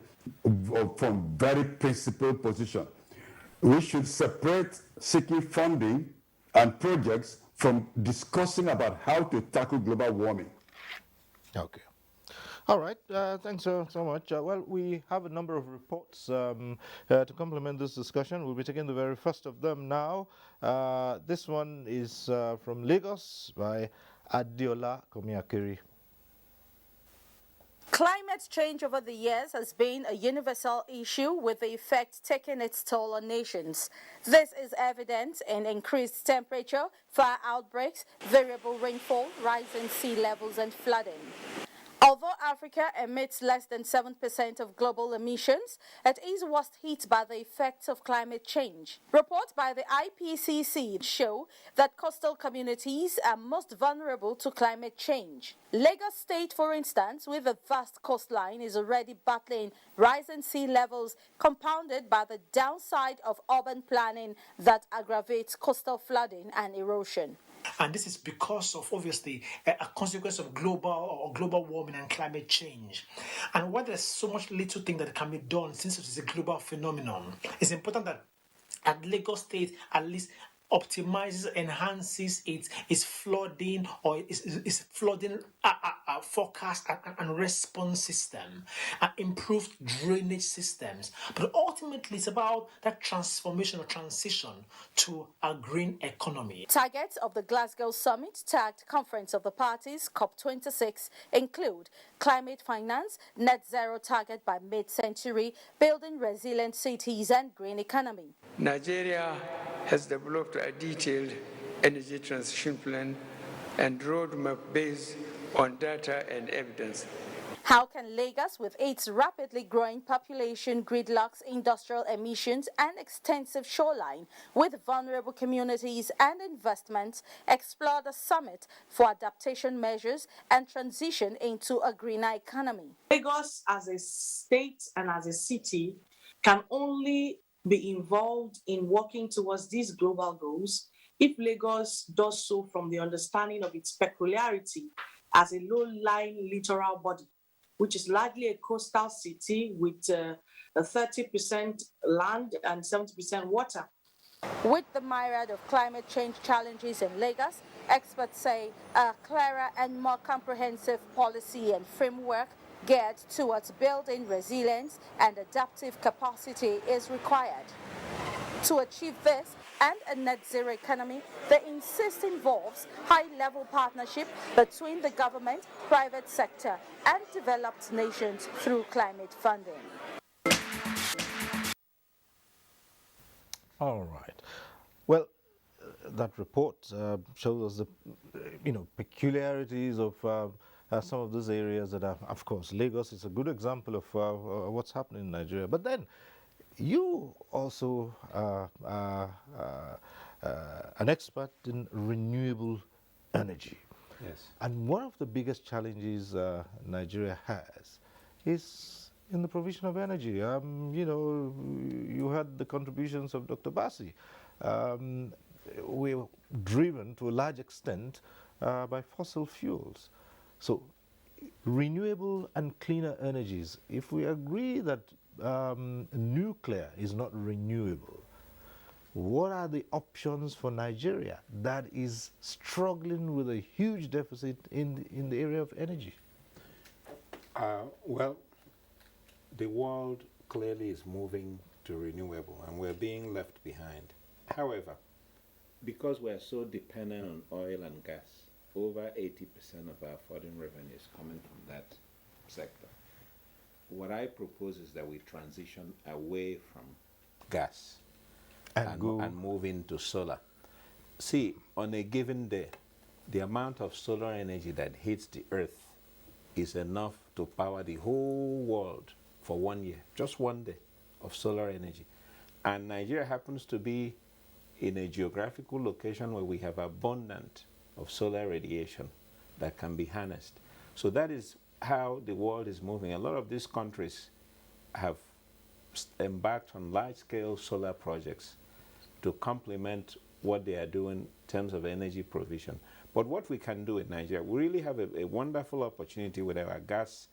from very principled position. We should separate seeking funding and projects from discussing about how to tackle global warming. Okay. All right. Thanks so much. Well, we have a number of reports to complement this discussion. We'll be taking the very first of them now. This one is from Lagos by Adiola Komiakiri. Climate change over the years has been a universal issue with the effect taking its toll on nations. This is evident in increased temperature, fire outbreaks, variable rainfall, rising sea levels and flooding. Although Africa emits less than 7% of global emissions, it is worst hit by the effects of climate change. Reports by the IPCC show that coastal communities are most vulnerable to climate change. Lagos State, for instance, with a vast coastline, is already battling rising sea levels compounded by the downside of urban planning that aggravates coastal flooding and erosion. And this is because of, obviously, a consequence of global warming and climate change. And while there's so much little thing that can be done since it is a global phenomenon, it's important that at Lagos State, at least, optimizes, enhances its flooding or its flooding forecast and response system, improved drainage systems. But ultimately, it's about that transformation or transition to a green economy. Targets of the Glasgow Summit, tagged Conference of the Parties, COP26, include climate finance, net zero target by mid-century, building resilient cities and green economy. Nigeria has developed a detailed energy transition plan and roadmap based on data and evidence. How can Lagos, with its rapidly growing population, gridlocks, industrial emissions, and extensive shoreline, with vulnerable communities and investments, explore the summit for adaptation measures and transition into a greener economy? Lagos, as a state and as a city, can only be involved in working towards these global goals if Lagos does so from the understanding of its peculiarity as a low-lying littoral body, which is largely a coastal city with 30% land and 70% water. With the myriad of climate change challenges in Lagos, experts say a clearer and more comprehensive policy and framework geared towards building resilience and adaptive capacity is required. To achieve this and a net zero economy, the insist involves high-level partnership between the government, private sector, and developed nations through climate funding. All right. Well, that report shows us the peculiarities of some of those areas that are, of course, Lagos is a good example of what's happening in Nigeria. But then, you also an expert in renewable energy. Yes. And one of the biggest challenges Nigeria has is in the provision of energy. You had the contributions of Dr. Bassi. We're driven to a large extent by fossil fuels. So renewable and cleaner energies, if we agree that nuclear is not renewable, what are the options for Nigeria that is struggling with a huge deficit in the area of energy? Well, the world clearly is moving to renewable and we're being left behind. However, because we're so dependent on oil and gas, over 80% of our foreign revenue is coming from that sector. What I propose is that we transition away from gas and move into solar. See, on a given day, the amount of solar energy that hits the earth is enough to power the whole world for 1 year, just 1 day of solar energy. And Nigeria happens to be in a geographical location where we have abundant of solar radiation that can be harnessed. So that is how the world is moving. A lot of these countries have embarked on large-scale solar projects to complement what they are doing in terms of energy provision. But what we can do in Nigeria, we really have a wonderful opportunity with our gas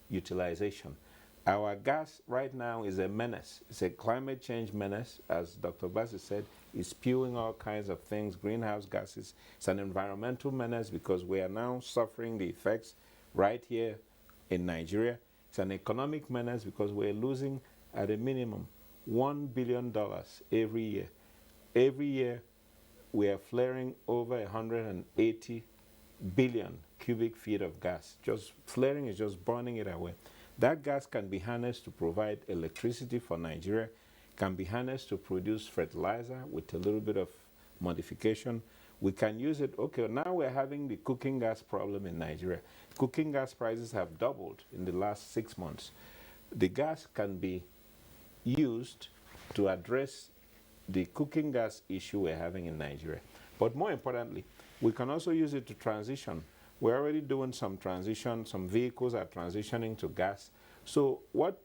utilization. Our gas right now is a menace. It's a climate change menace, as Dr. Bassi said. It's spewing all kinds of things, greenhouse gases. It's an environmental menace because we are now suffering the effects right here in Nigeria. It's an economic menace because we're losing at a minimum $1 billion every year. Every year, we are flaring over 180 billion cubic feet of gas. Just flaring is just burning it away. That gas can be harnessed to provide electricity for Nigeria, can be harnessed to produce fertilizer with a little bit of modification. We can use it. Okay, now we're having the cooking gas problem in Nigeria. Cooking gas prices have doubled in the last 6 months. The gas can be used to address the cooking gas issue we're having in Nigeria. But more importantly, we can also use it to transition. We're already doing some transition. Some vehicles are transitioning to gas. So what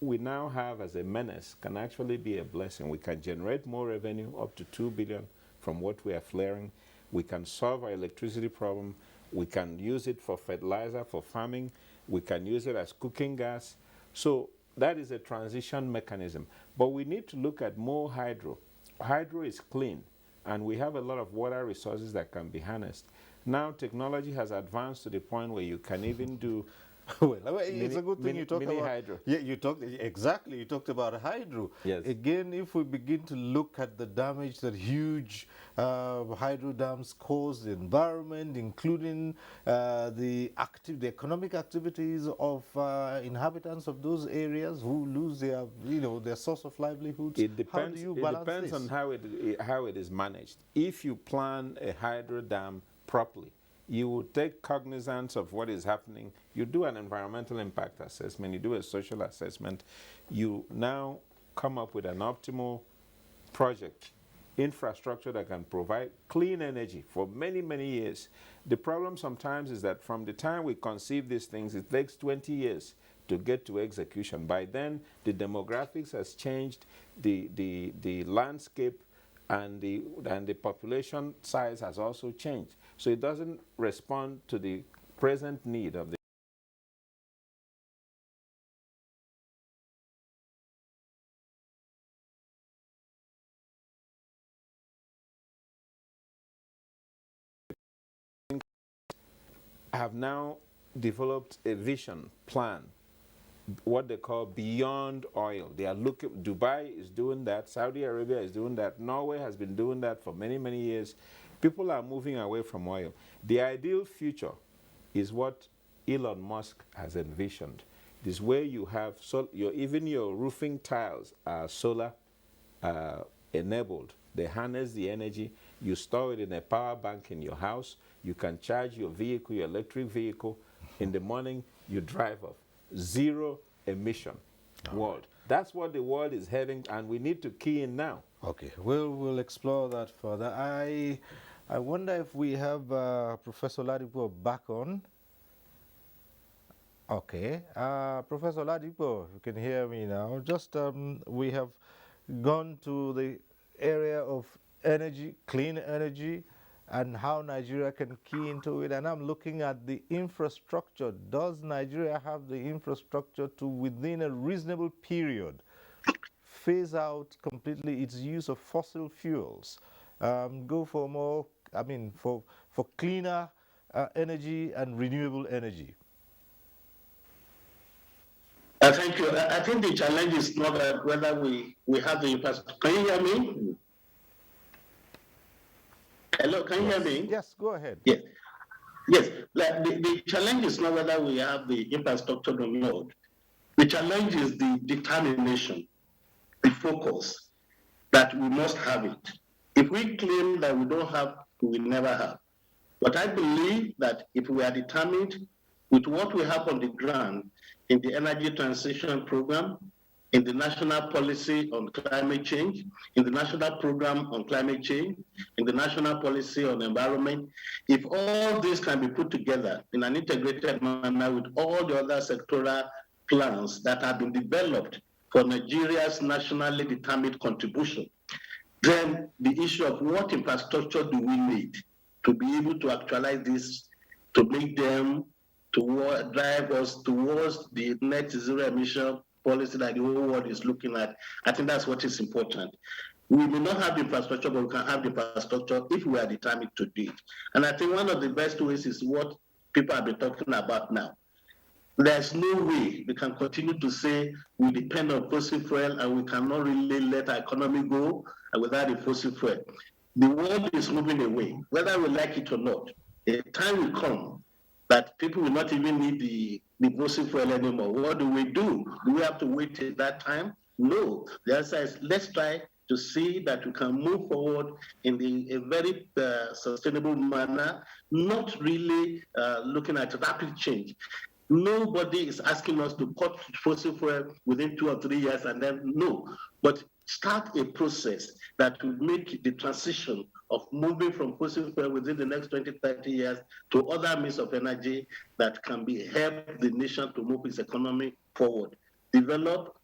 we now have as a menace can actually be a blessing. We can generate more revenue, up to 2 billion from what we are flaring. We can solve our electricity problem. We can use it for fertilizer, for farming. We can use it as cooking gas. So that is a transition mechanism. But we need to look at more hydro. Hydro is clean, and we have a lot of water resources that can be harnessed. Now technology has advanced to the point where you can even do well, it's a good thing you talked about hydro. Yeah, you talked exactly. You talked about hydro. Yes. Again, if we begin to look at the damage that huge hydro dams cause the environment, including the economic activities of inhabitants of those areas who lose their their source of livelihoods. It depends. How do you balance It depends this? on how it is managed. If you plan a hydro dam properly, you will take cognizance of what is happening. You do an environmental impact assessment, you do a social assessment, you now come up with an optimal project, infrastructure that can provide clean energy for many, many years. The problem sometimes is that from the time we conceive these things, it takes 20 years to get to execution. By then, the demographics has changed, the landscape and the population size has also changed. So it doesn't respond to the present need of the have now developed a vision plan, what they call beyond oil. They are looking, Dubai is doing that, Saudi Arabia is doing that, Norway has been doing that for many, many years. People are moving away from oil. The ideal future is what Elon Musk has envisioned. This way you have, even your roofing tiles are solar enabled. They harness the energy. You store it in a power bank in your house. You can charge your vehicle, your electric vehicle. In the morning, you drive off. Zero emission world. That's what the world is heading, and we need to key in now. Okay, we'll explore that further. I wonder if we have Professor Ladipo back on. Okay, Professor Ladipo, you can hear me now. Just we have gone to the area of energy, clean energy, and how Nigeria can key into it. And I'm looking at the infrastructure. Does Nigeria have the infrastructure to, within a reasonable period, phase out completely its use of fossil fuels, go for more, for cleaner energy and renewable energy? Thank you. I think the challenge is not whether we have the infrastructure. Can you hear me? Hello, can you hear me? Yes, go ahead. Yes. Yes. Like the challenge is not whether we have the infrastructure or not. The challenge is the determination, the focus that we must have it. If we claim that we don't have, we will never have. But I believe that if we are determined with what we have on the ground in the energy transition program, in the national policy on climate change, in the national program on climate change, in the national policy on environment, if all this can be put together in an integrated manner with all the other sectoral plans that have been developed for Nigeria's nationally determined contribution, then the issue of what infrastructure do we need to be able to actualize this, to make them, to drive us towards the net zero emission policy that the whole world is looking at. I think that's what is important. We may not have the infrastructure, but we can have the infrastructure if we are determined to do it. And I think one of the best ways is what people have been talking about now. There's no way we can continue to say we depend on fossil fuel and we cannot really let our economy go without the fossil fuel. The world is moving away, whether we like it or not. A time will come that people will not even need the fossil fuel anymore. What do? Do we have to wait till that time? No. The answer is let's try to see that we can move forward in a very sustainable manner, not really looking at rapid change. Nobody is asking us to cut fossil fuel within 2 or 3 years and then no, but start a process that will make the transition of moving from fossil fuel within the next 20, 30 years to other means of energy that can help the nation to move its economy forward. Develop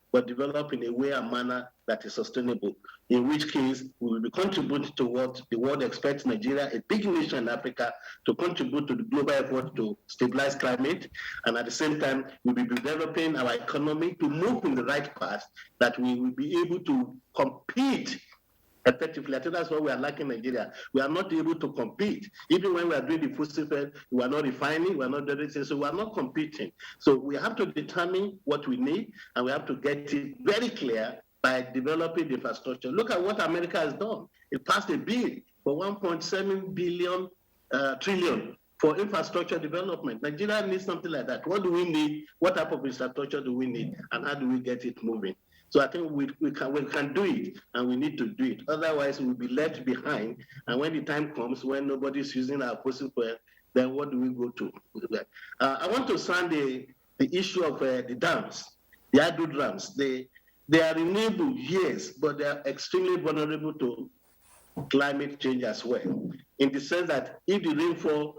in a way and manner that is sustainable, in which case we will be contributing to what the world expects Nigeria, a big nation in Africa, to contribute to the global effort to stabilize climate, and at the same time, we will be developing our economy to move in the right path, that we will be able to compete effectively. I think that's what we are lacking in Nigeria. We are not able to compete. Even when we are doing the fossil fuel, we are not refining, we are not doing anything, so we are not competing. So we have to determine what we need, and we have to get it very clear by developing the infrastructure. Look at what America has done. It passed a bill for 1.7 trillion for infrastructure development. Nigeria needs something like that. What do we need? What type of infrastructure do we need? And how do we get it moving? So I think we can do it, and we need to do it. Otherwise, we'll be left behind. And when the time comes when nobody's using our fossil fuel, then what do we go to? I want to sound the issue of the dams, the hydro dams. They are renewable, yes, but they are extremely vulnerable to climate change as well, in the sense that if the rainfall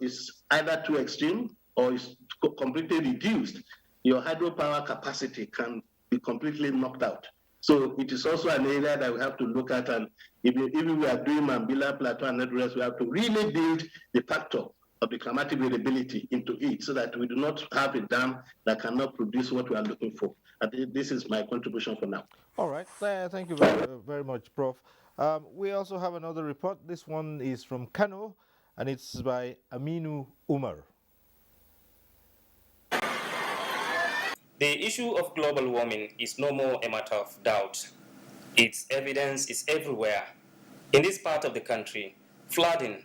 is either too extreme or is completely reduced, your hydropower capacity can be completely knocked out. So it is also an area that we have to look at, and if we are doing Mambila Plateau and net rest, we have to really build the factor of the climatic variability into it so that we do not have a dam that cannot produce what we are looking for. I think this is my contribution for now. All right, thank you very, very much, Prof. We also have another report. This one is from Kano, and it's by Aminu Umar. The issue of global warming is no more a matter of doubt. Its evidence is everywhere. In this part of the country, flooding,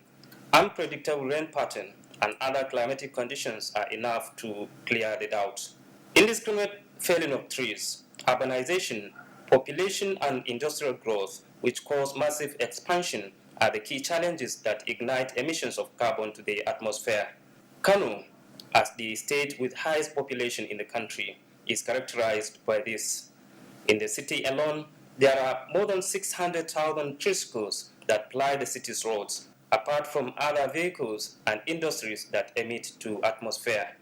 unpredictable rain pattern, and other climatic conditions are enough to clear the doubt. Indiscriminate felling of trees, urbanization, population and industrial growth, which cause massive expansion, are the key challenges that ignite emissions of carbon to the atmosphere. Kano, as the state with highest population in the country, is characterized by this. In the city alone, there are more than 600,000 tricycles that ply the city's roads, apart from other vehicles and industries that emit to atmosphere.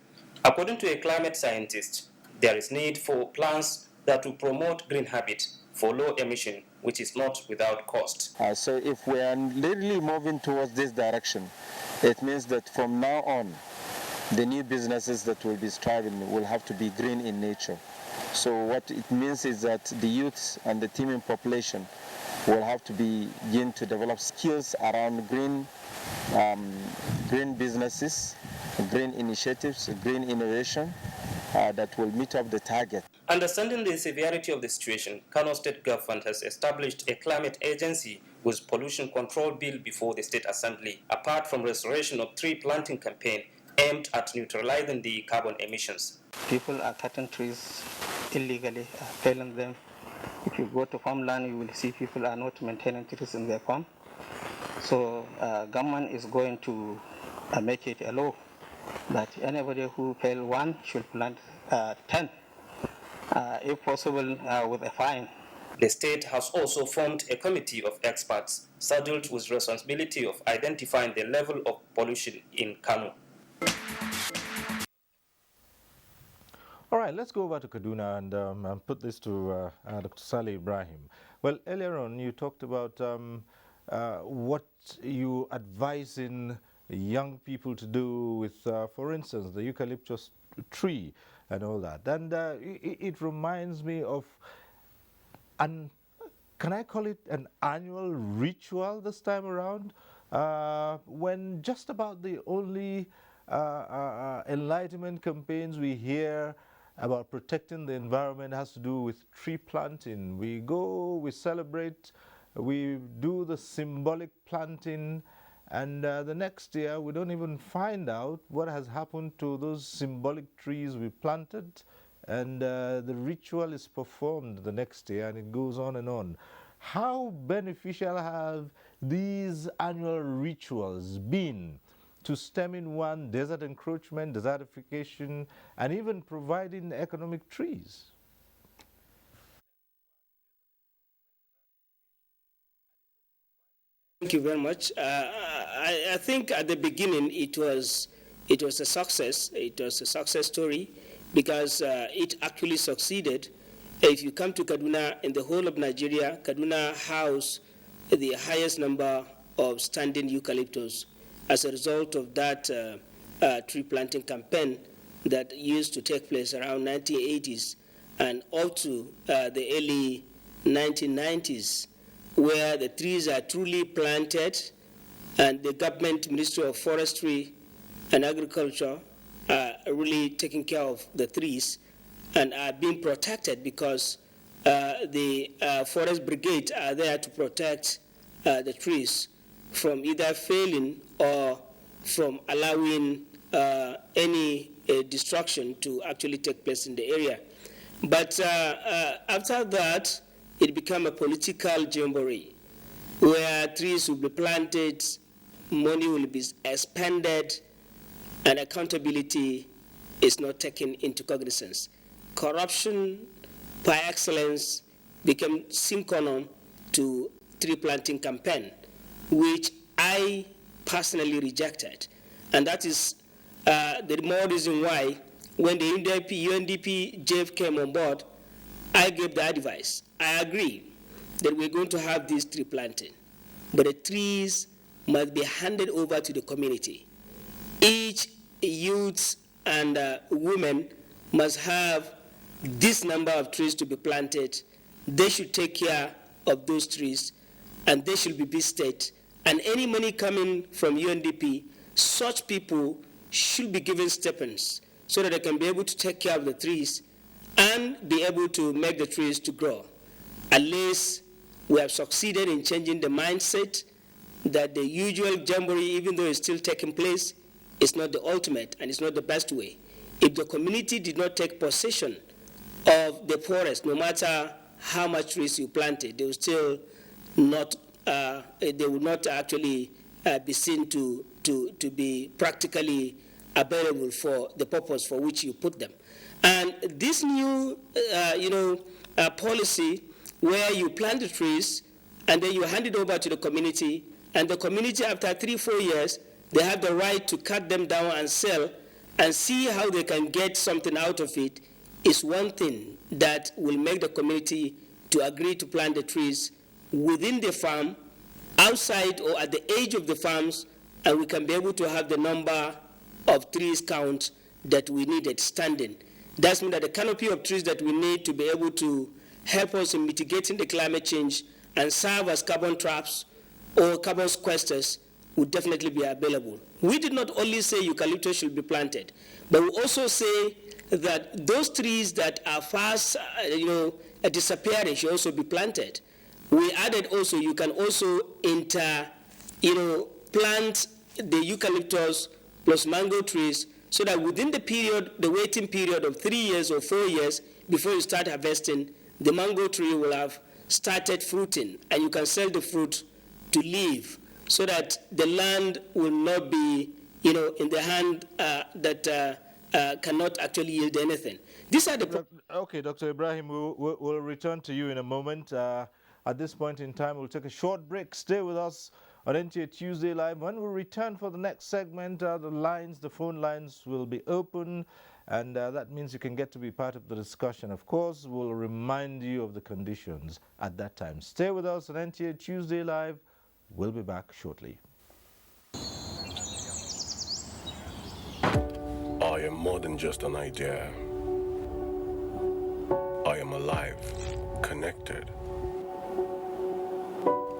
According to a climate scientist, there is need for plans that will promote green habit for low emission, which is not without cost. So if we are really moving towards this direction, it means that from now on, the new businesses that will be striving will have to be green in nature. So what it means is that the youths and the teeming population will have to begin to develop skills around green businesses, green initiatives, green innovation that will meet up the target. Understanding the severity of the situation, Kano State Government has established a climate agency with pollution control bill before the State Assembly, apart from restoration of tree planting campaign aimed at neutralizing the carbon emissions. People are cutting trees illegally, felling them. If you go to farmland, you will see people are not maintaining trees in their farm. So government is going to make it a law that anybody who fell one should plant 10, if possible with a fine. The state has also formed a committee of experts saddled with responsibility of identifying the level of pollution in Kano. All right, let's go over to Kaduna and put this to Dr. Saleh Ibrahim. Well, earlier on you talked about what you advising young people to do with, for instance, the eucalyptus tree and all that. And it reminds me of, can I call it an annual ritual this time around? When just about the only enlightenment campaigns we hear about protecting the environment has to do with tree planting. We go, we celebrate, we do the symbolic planting, and the next year we don't even find out what has happened to those symbolic trees we planted, and the ritual is performed the next year, and it goes on and on. How beneficial have these annual rituals been to stemming one, desert encroachment, desertification, and even providing economic trees? Thank you very much. I think at the beginning it was a success. It was a success story because it actually succeeded. If you come to Kaduna, in the whole of Nigeria, Kaduna housed the highest number of standing eucalyptus as a result of that tree planting campaign that used to take place around 1980s and up to the early 1990s, where the trees are truly planted and the government Ministry of Forestry and Agriculture are really taking care of the trees and are being protected because the forest brigade are there to protect the trees from either failing or from allowing any destruction to actually take place in the area. But after that, it became a political jamboree where trees will be planted, money will be expended, and accountability is not taken into cognizance. Corruption by excellence became synonymous to tree planting campaign, which I personally rejected. And that is the more reason why when the UNDP JF came on board, I gave the advice. I agree that we're going to have this tree planting, but the trees must be handed over to the community. Each youth and women must have this number of trees to be planted. They should take care of those trees, and they should be visited. And any money coming from UNDP, such people should be given stipends so that they can be able to take care of the trees and be able to make the trees to grow. Unless we have succeeded in changing the mindset that the usual jamboree, even though it's still taking place, is not the ultimate and it's not the best way. If the community did not take possession of the forest, no matter how much trees you planted, they will still not, they will not actually be seen to be practically available for the purpose for which you put them. And this new, policy where you plant the trees and then you hand it over to the community, and the community after 3-4 years, they have the right to cut them down and sell and see how they can get something out of it, is one thing that will make the community to agree to plant the trees within the farm, outside or at the edge of the farms, and we can be able to have the number of trees count that we needed standing. That means that the canopy of trees that we need to be able to help us in mitigating the climate change and serve as carbon traps or carbon sequesters would definitely be available. We did not only say eucalyptus should be planted, but we also say that those trees that are fast, disappearing should also be planted. We added also, you can also plant the eucalyptus plus mango trees so that within the period, the waiting period of 3 years or 4 years before you start harvesting, the mango tree will have started fruiting, and you can sell the fruit to live so that the land will not be, in the hand that cannot actually yield anything. These are the... Okay, Dr. Ibrahim, we'll return to you in a moment. At this point in time, we'll take a short break. Stay with us on NTA Tuesday Live. When we return for the next segment, the phone lines will be open, and that means you can get to be part of the discussion. Of course, we'll remind you of the conditions at that time. Stay with us on NTA Tuesday Live. We'll be back shortly. I am more than just an idea. I am alive, connected.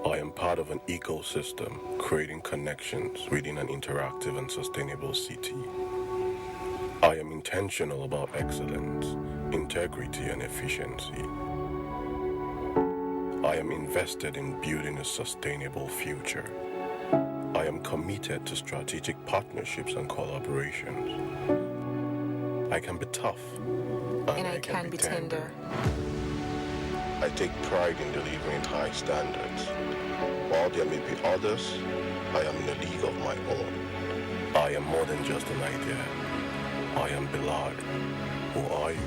I am part of an ecosystem, creating connections within an interactive and sustainable city. I am intentional about excellence, integrity, and efficiency. I am invested in building a sustainable future. I am committed to strategic partnerships and collaborations. I can be tough, and I can be tender. I take pride in delivering high standards. While there may be others, I am in a league of my own. I am more than just an idea. I am beloved. Who are you?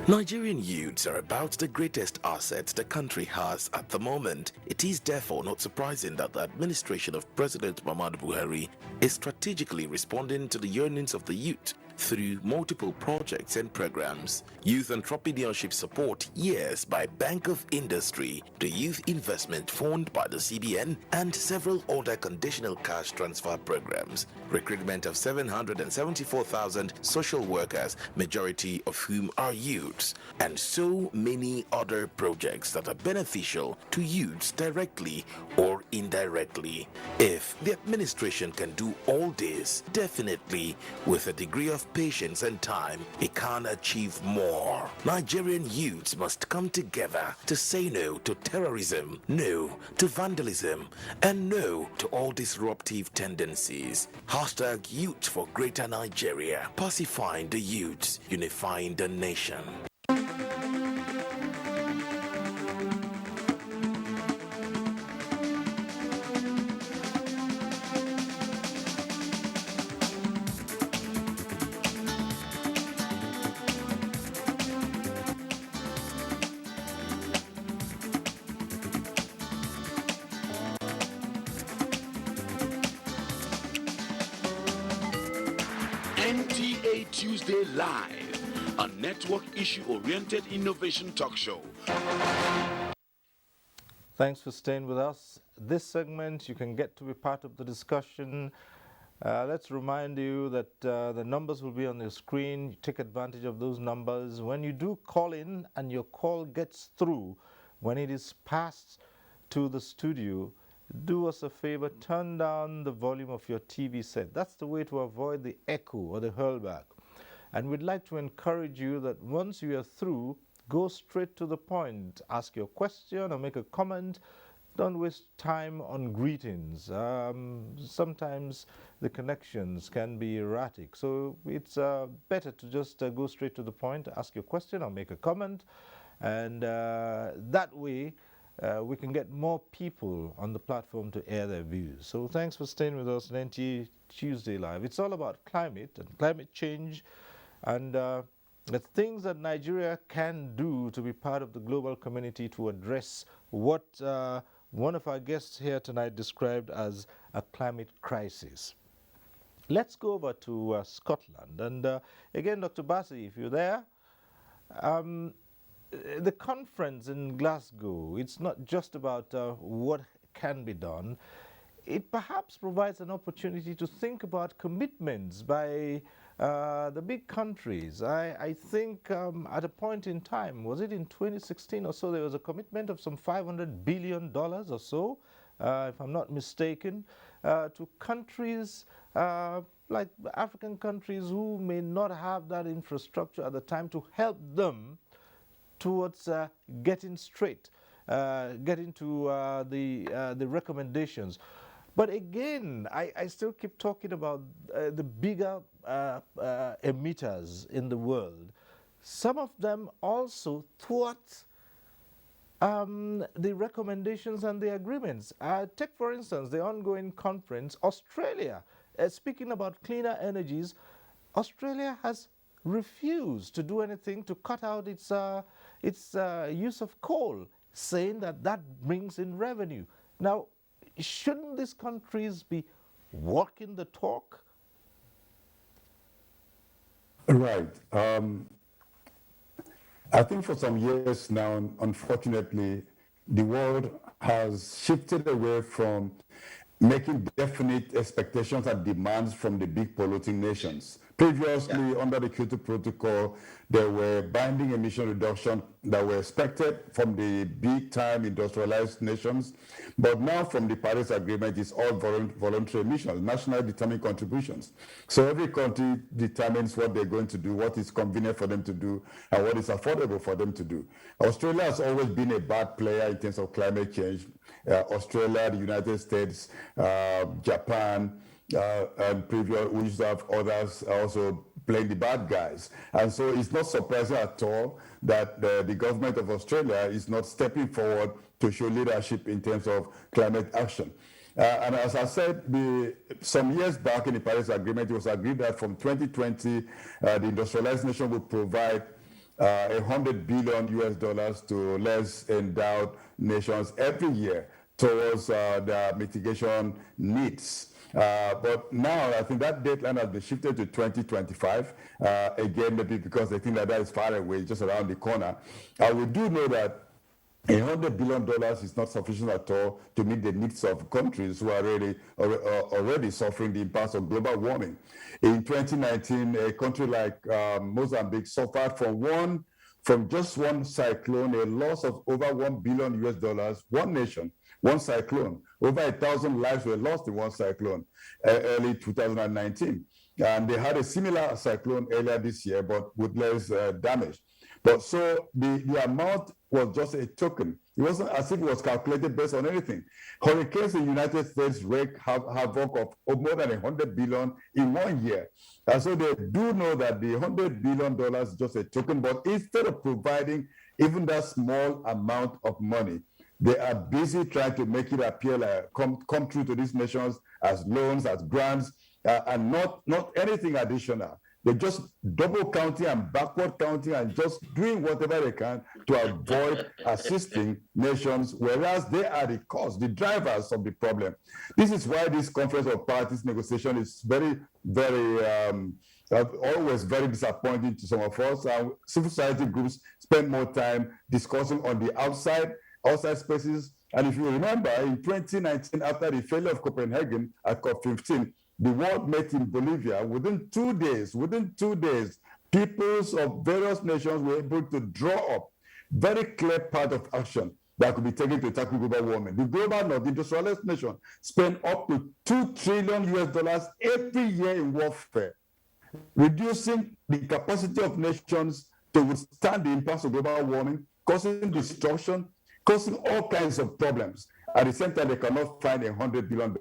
Nigerian youths are about the greatest assets the country has at the moment. It is therefore not surprising that the administration of President Muhammadu Buhari is strategically responding to the yearnings of the youth through multiple projects and programs. Youth Entrepreneurship Support Years by Bank of Industry, the Youth Investment Fund by the CBN, and several other conditional cash transfer programs. Recruitment of 774,000 social workers, majority of whom are youths, and so many other projects that are beneficial to youths directly or indirectly. If the administration can do all this, definitely with a degree of patience and time, it can achieve more. Nigerian youths must come together to say no to terrorism, no to vandalism, and no to all disruptive tendencies. Hashtag Youth for Greater Nigeria. Pacifying the youths, unifying the nation. NTA Tuesday Live, a network issue-oriented innovation talk show. Thanks for staying with us. This segment, you can get to be part of the discussion. Let's remind you that the numbers will be on the screen. You take advantage of those numbers. When you do call in and your call gets through, when it is passed to the studio, do us a favor, turn down the volume of your TV set. That's the way to avoid the echo or the hurlback. And we'd like to encourage you that once you are through, go straight to the point. Ask your question or make a comment. Don't waste time on greetings. Sometimes the connections can be erratic. So it's better to just go straight to the point, ask your question or make a comment. And that way, we can get more people on the platform to air their views. So thanks for staying with us on NTA Tuesday Live. It's all about climate and climate change and the things that Nigeria can do to be part of the global community to address what one of our guests here tonight described as a climate crisis. Let's go over to Scotland. And again, Dr. Bassi, if you're there, the conference in Glasgow, it's not just about what can be done. It perhaps provides an opportunity to think about commitments by the big countries. I think at a point in time, was it in 2016 or so, there was a commitment of some $500 billion or so, if I'm not mistaken, to countries like African countries who may not have that infrastructure at the time, to help them towards getting straight, getting to the recommendations. But again, I still keep talking about the bigger emitters in the world. Some of them also thwart the recommendations and the agreements. Take, for instance, the ongoing conference, Australia. Speaking about cleaner energies, Australia has refused to do anything to cut out its use of coal, saying that that brings in revenue. Now, shouldn't these countries be walking the talk? Right. I think for some years now, unfortunately, the world has shifted away from making definite expectations and demands from the big polluting nations. Previously, under the Kyoto Protocol, there were binding emission reductions that were expected from the big-time industrialized nations, but now from the Paris Agreement, it's all voluntary emissions, nationally determined contributions. So every country determines what they're going to do, what is convenient for them to do, and what is affordable for them to do. Australia has always been a bad player in terms of climate change. Australia, the United States, Japan, and previous, we used to have others also playing the bad guys. And so it's not surprising at all that the government of Australia is not stepping forward to show leadership in terms of climate action. And as I said, some years back in the Paris Agreement, it was agreed that from 2020, the industrialized nation would provide $100 billion US to less endowed nations every year towards their mitigation needs. But now I think that deadline has been shifted to 2025, again, maybe because they think that is far away, just around the corner. We do know that $100 billion is not sufficient at all to meet the needs of countries who are already suffering the impacts of global warming. In 2019, a country like Mozambique suffered from just one cyclone, a loss of over $1 billion US, one nation, one cyclone. Over 1,000 lives were lost in one cyclone early 2019. And they had a similar cyclone earlier this year, but with less damage. But so the amount was just a token. It wasn't as if it was calculated based on anything. Hurricanes in the United States wreak havoc of more than $100 billion in 1 year. And so they do know that the $100 billion is just a token, but instead of providing even that small amount of money, they are busy trying to make it appear like come true to these nations as loans, as grants, and not anything additional. They're just double counting and backward counting and just doing whatever they can to avoid assisting nations, whereas they are the cause, the drivers of the problem. This is why this conference of parties negotiation is very, very, always very disappointing to some of us. Civil society groups spend more time discussing on the outside spaces. And if you remember, in 2019, after the failure of Copenhagen at COP15, the world met in Bolivia. Within 2 days, peoples of various nations were able to draw up very clear path of action that could be taken to tackle global warming. The global north, the industrialized nation, spend up to $2 trillion US every year in warfare, reducing the capacity of nations to withstand the impacts of global warming, causing destruction, causing all kinds of problems. At the same time, they cannot find $100 billion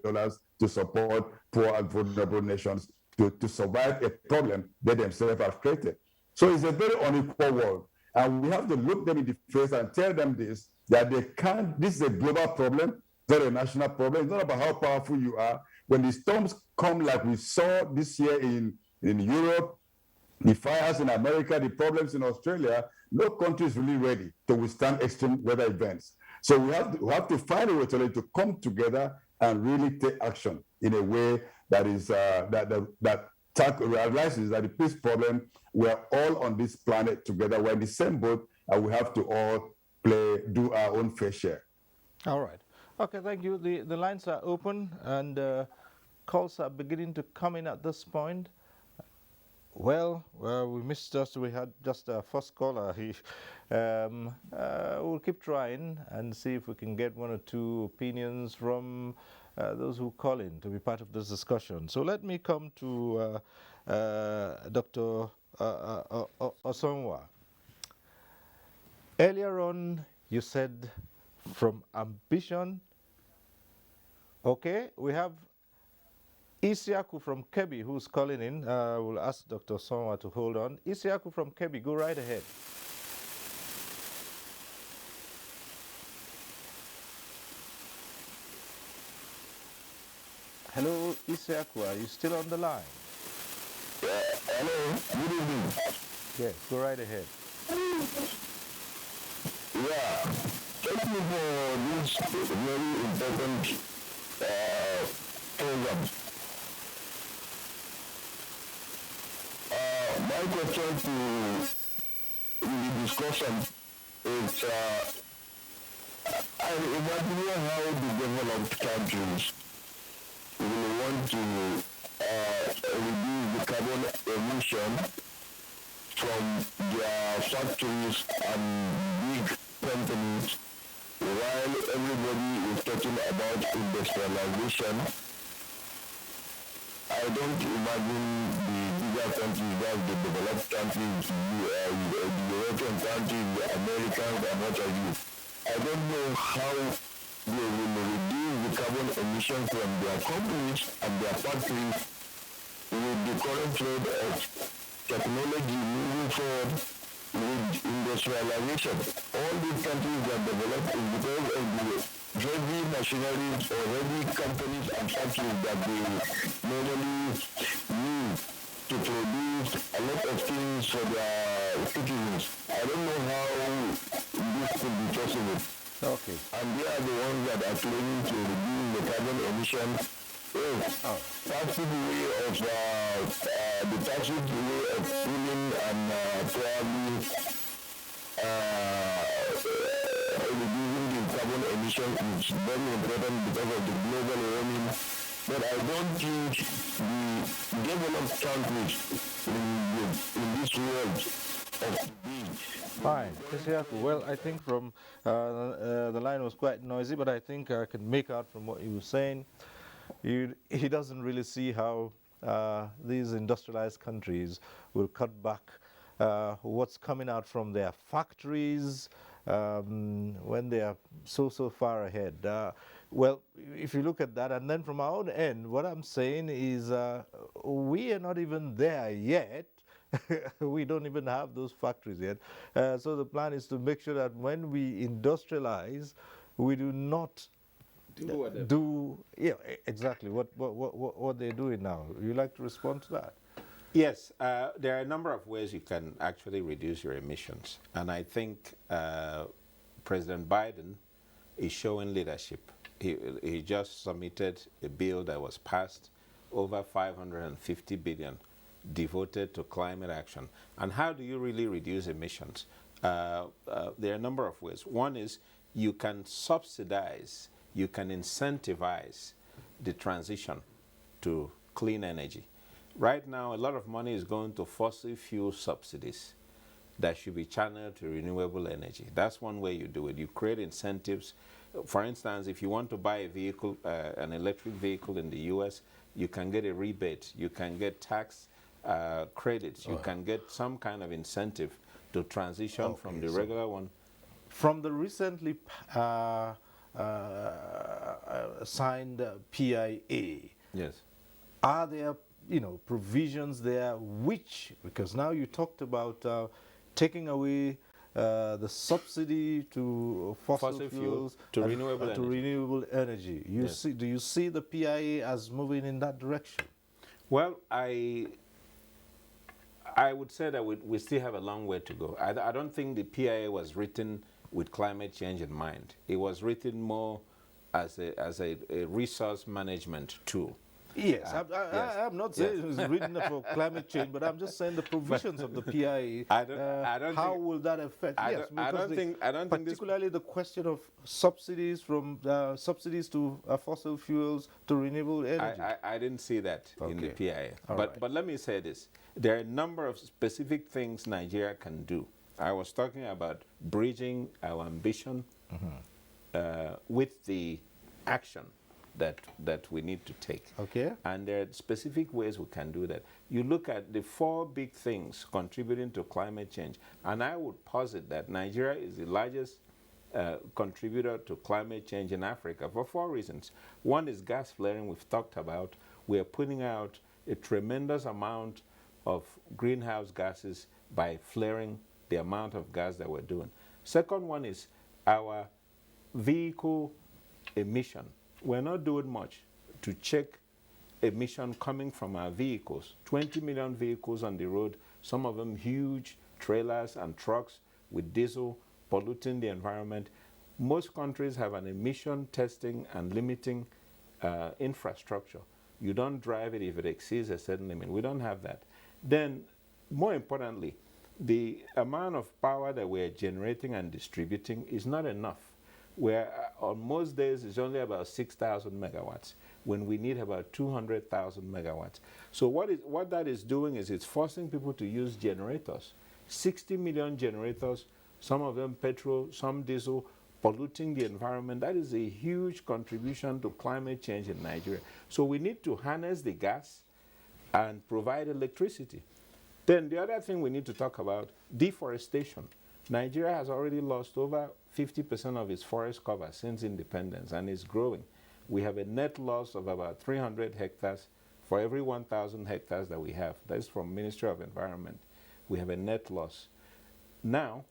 to support poor and vulnerable nations to survive a problem they themselves have created. So it's a very unequal world. And we have to look them in the face and tell them this, that they can't, this is a global problem, not a national problem. It's not about how powerful you are. When the storms come like we saw this year in Europe, the fires in America, the problems in Australia, no country is really ready to withstand extreme weather events. So we have to find a way to come together and really take action in a way that is realizes that the peace problem, we're all on this planet together, we're in the same boat, and we have to all do our own fair share. All right. Okay, thank you. The lines are open and calls are beginning to come in at this point. Well, we had just a first caller. We'll keep trying and see if we can get one or two opinions from those who call in to be part of this discussion. So let me come to Dr. Osonwa. Earlier on, you said from ambition. Okay, we have Isiaku from Kebbi who's calling in. We'll ask Dr. Sonwa to hold on. Isiaku from Kebbi, go right ahead. Hello, Isiaku, are you still on the line? Hello, good evening. Yes, go right ahead. Yeah, thank you for this very important program. My question to the discussion is, I imagine how the developed countries will want to reduce the carbon emission from their factories and big companies, while everybody is talking about industrialization. I don't imagine the bigger countries, like the developed countries, the European countries, the Americans, and what have you. I don't know how they will reduce the carbon emission from their companies and their factories with the current trend of technology moving forward with industrialization. All these countries that develop is because of the heavy machineries or heavy companies and factories that they normally use to produce a lot of things for their citizens. I don't know how this could be possible. Okay. And they are the ones that are claiming to reduce the carbon emission. Passive way of the passive way of pulling and probably reducing the carbon emission is very important because of the global warming. But I don't think the developed countries in this world of being. Fine. Well, I think from the line was quite noisy, but I think I can make out from what he was saying. He doesn't really see how these industrialized countries will cut back what's coming out from their factories when they are so far ahead. Well, if you look at that, and then from our own end, what I'm saying is we are not even there yet. We don't even have those factories yet. So the plan is to make sure that when we industrialize, we do not exactly what they're doing now. You like to respond to that? Yes, there are a number of ways you can actually reduce your emissions, and I think President Biden is showing leadership. He just submitted a bill that was passed, over 550 billion devoted to climate action. And how do you really reduce emissions? There are a number of ways. One is you can subsidize, you can incentivize the transition to clean energy. Right now, a lot of money is going to fossil fuel subsidies that should be channeled to renewable energy. That's one way you do it. You create incentives. For instance, if you want to buy a vehicle, an electric vehicle in the US, you can get a rebate. You can get tax credits. You can get some kind of incentive to transition from the regular one. From the recently signed PIA, yes, are there provisions there which, because now you talked about taking away the subsidy to fossil fuels to renewable energy. Do you see the PIA as moving in that direction? Well, I would say that we still have a long way to go. I don't think the PIA was written with climate change in mind. It was written more as a resource management tool. Yes, I'm not saying it's written for climate change, but I'm just saying the provisions of the PIA. How will that affect? Yes, because particularly the question of subsidies from subsidies to fossil fuels to renewable energy. I didn't see that in the PIA. But let me say this: there are a number of specific things Nigeria can do. I was talking about bridging our ambition with the action that we need to take. Okay. And there are specific ways we can do that. You look at the 4 big things contributing to climate change, and I would posit that Nigeria is the largest contributor to climate change in Africa for 4 reasons. One is gas flaring, we've talked about. We are putting out a tremendous amount of greenhouse gases by flaring the amount of gas that we're doing. Second one is our vehicle emission. We're not doing much to check emission coming from our vehicles. 20 million vehicles on the road, some of them huge trailers and trucks with diesel polluting the environment. Most countries have an emission testing and limiting infrastructure. You don't drive it if it exceeds a certain limit. We don't have that. Then, more importantly, the amount of power that we're generating and distributing is not enough. Where on most days it's only about 6,000 megawatts when we need about 200,000 megawatts. So what that is doing is it's forcing people to use generators. 60 million generators, some of them petrol, some diesel, polluting the environment. That is a huge contribution to climate change in Nigeria. So we need to harness the gas and provide electricity. Then the other thing we need to talk about, deforestation. Nigeria has already lost over 50% of its forest cover since independence, and is growing. We have a net loss of about 300 hectares for every 1,000 hectares that we have. That's from Ministry of Environment. We have a net loss. Now,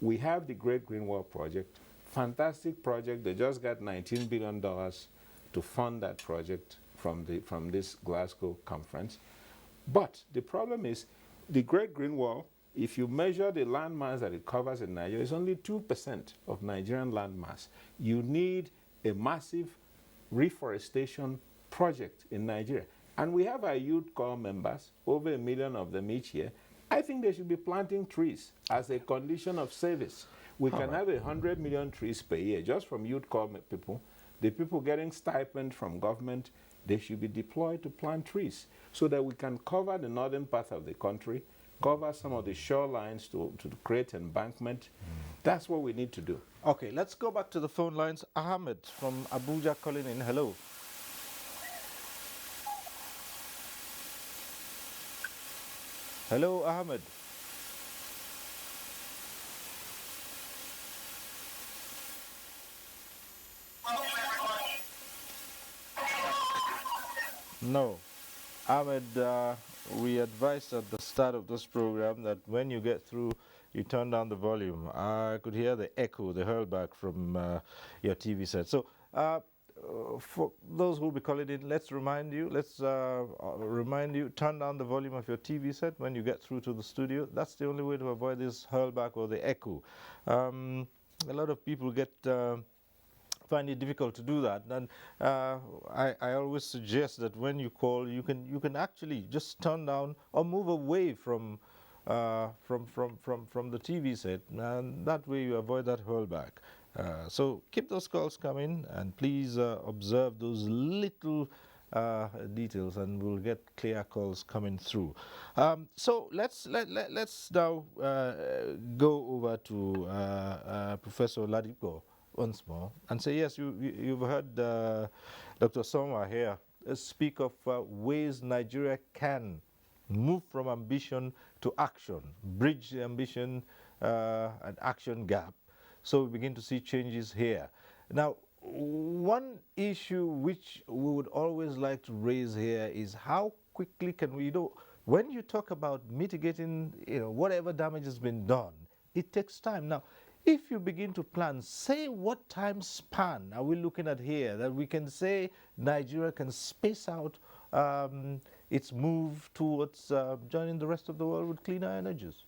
we have the Great Green Wall Project, fantastic project. They just got $19 billion to fund that project from this Glasgow conference. But the problem is, the Great Green Wall, if you measure the land mass that it covers in Nigeria, it's only 2% of Nigerian land mass. You need a massive reforestation project in Nigeria. And we have our youth corps members, over 1 million of them each year. I think they should be planting trees as a condition of service. We can have 100 million trees per year just from youth corps people. The people getting stipend from government, they should be deployed to plant trees so that we can cover the northern part of the country, cover some of the shorelines to create embankment. That's what we need to do. Okay, let's go back to the phone lines. Ahmed from Abuja calling in. Hello. Hello, Ahmed. No. Ahmed, we advised at the start of this program that when you get through, you turn down the volume. I could hear the echo, the hurlback from your TV set. So, for those who will be calling in, let's remind you, turn down the volume of your TV set when you get through to the studio. That's the only way to avoid this hurlback or the echo. A lot of people find it difficult to do that, and I always suggest that when you call, you can actually just turn down or move away from the TV set, and that way you avoid that hurlback. So keep those calls coming, and please observe those little details, and we'll get clear calls coming through. So let's now go over to Professor Ladipo once more and say, yes, you've heard Dr. Soma here speak of ways Nigeria can move from ambition to action, bridge the ambition and action gap. So we begin to see changes here. Now, one issue which we would always like to raise here is how quickly can we, when you talk about mitigating, whatever damage has been done, it takes time. Now, if you begin to plan, say what time span are we looking at here that we can say Nigeria can space out its move towards joining the rest of the world with cleaner energies?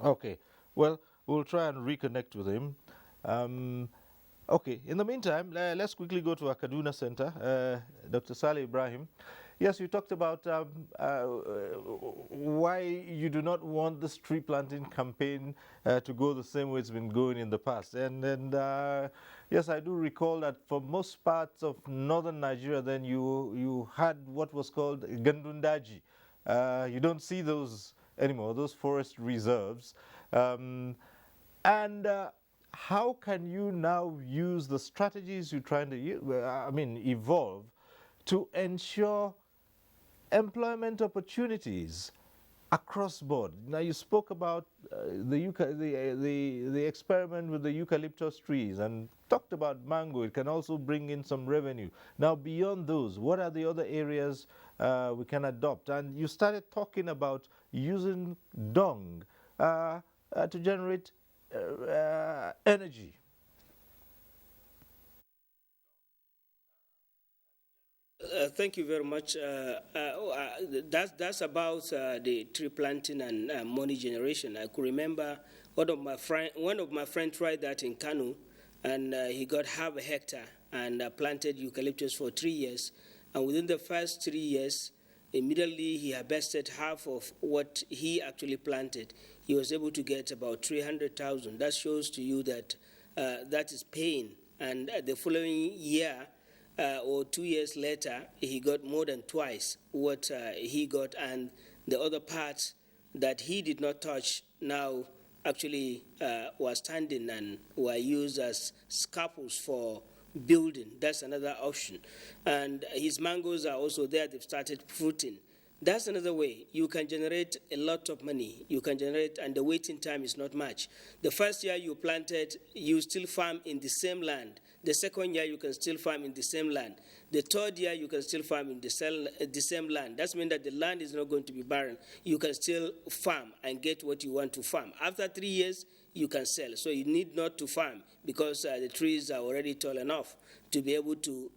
Okay. Well, we'll try and reconnect with him. Okay. In the meantime, let's quickly go to our Kaduna Center. Dr. Saleh Ibrahim. Yes, you talked about why you do not want this tree planting campaign to go the same way it's been going in the past. And yes, I do recall that for most parts of northern Nigeria, then you had what was called Gandundaji. You don't see those anymore, those forest reserves. And how can you now use the strategies you're trying to evolve to ensure employment opportunities across board? Now you spoke about the experiment with the eucalyptus trees and talked about mango. It can also bring in some revenue. Now beyond those, what are the other areas we can adopt? And you started talking about using dung to generate energy. Thank you very much. That's about the tree planting and money generation. I could remember one of my friends tried that in Kanu, and he got half a hectare and planted eucalyptus for 3 years. And within the first 3 years, immediately he harvested half of what he actually planted. He was able to get about 300,000. That shows to you that that is paying. And the following year, or 2 years later, he got more than twice what he got, and the other parts that he did not touch now actually were standing and were used as scaffolds for building. That's another option. And his mangoes are also there, they've started fruiting. That's another way. You can generate a lot of money. You can generate, and the waiting time is not much. The first year you planted, you still farm in the same land. The second year, you can still farm in the same land. The third year, you can still farm in the same land. That means that the land is not going to be barren. You can still farm and get what you want to farm. After 3 years, you can sell. So you need not to farm because the trees are already tall enough to be able to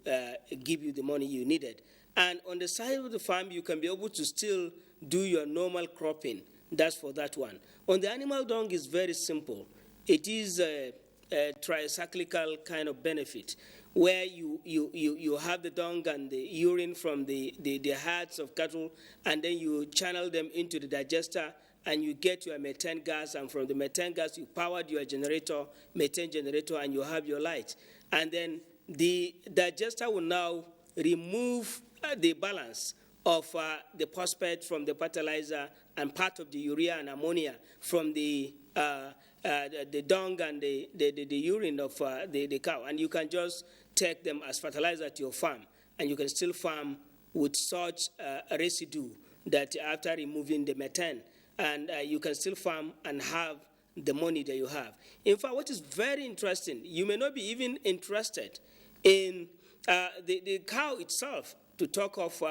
give you the money you needed. And on the side of the farm, you can be able to still do your normal cropping. That's for that one. On the animal dung, it's very simple. It is a tricyclical kind of benefit where you have the dung and the urine from the herds of cattle, and then you channel them into the digester, and you get your methane gas, and from the methane gas, you powered your generator, methane generator, and you have your light. And then the digester will now remove the balance of the phosphate from the fertilizer and part of the urea and ammonia from the dung and the urine of the cow. And you can just take them as fertilizer to your farm. And you can still farm with such a residue that after removing the methane. And you can still farm and have the money that you have. In fact, what is very interesting, you may not be even interested in the cow itself, to talk of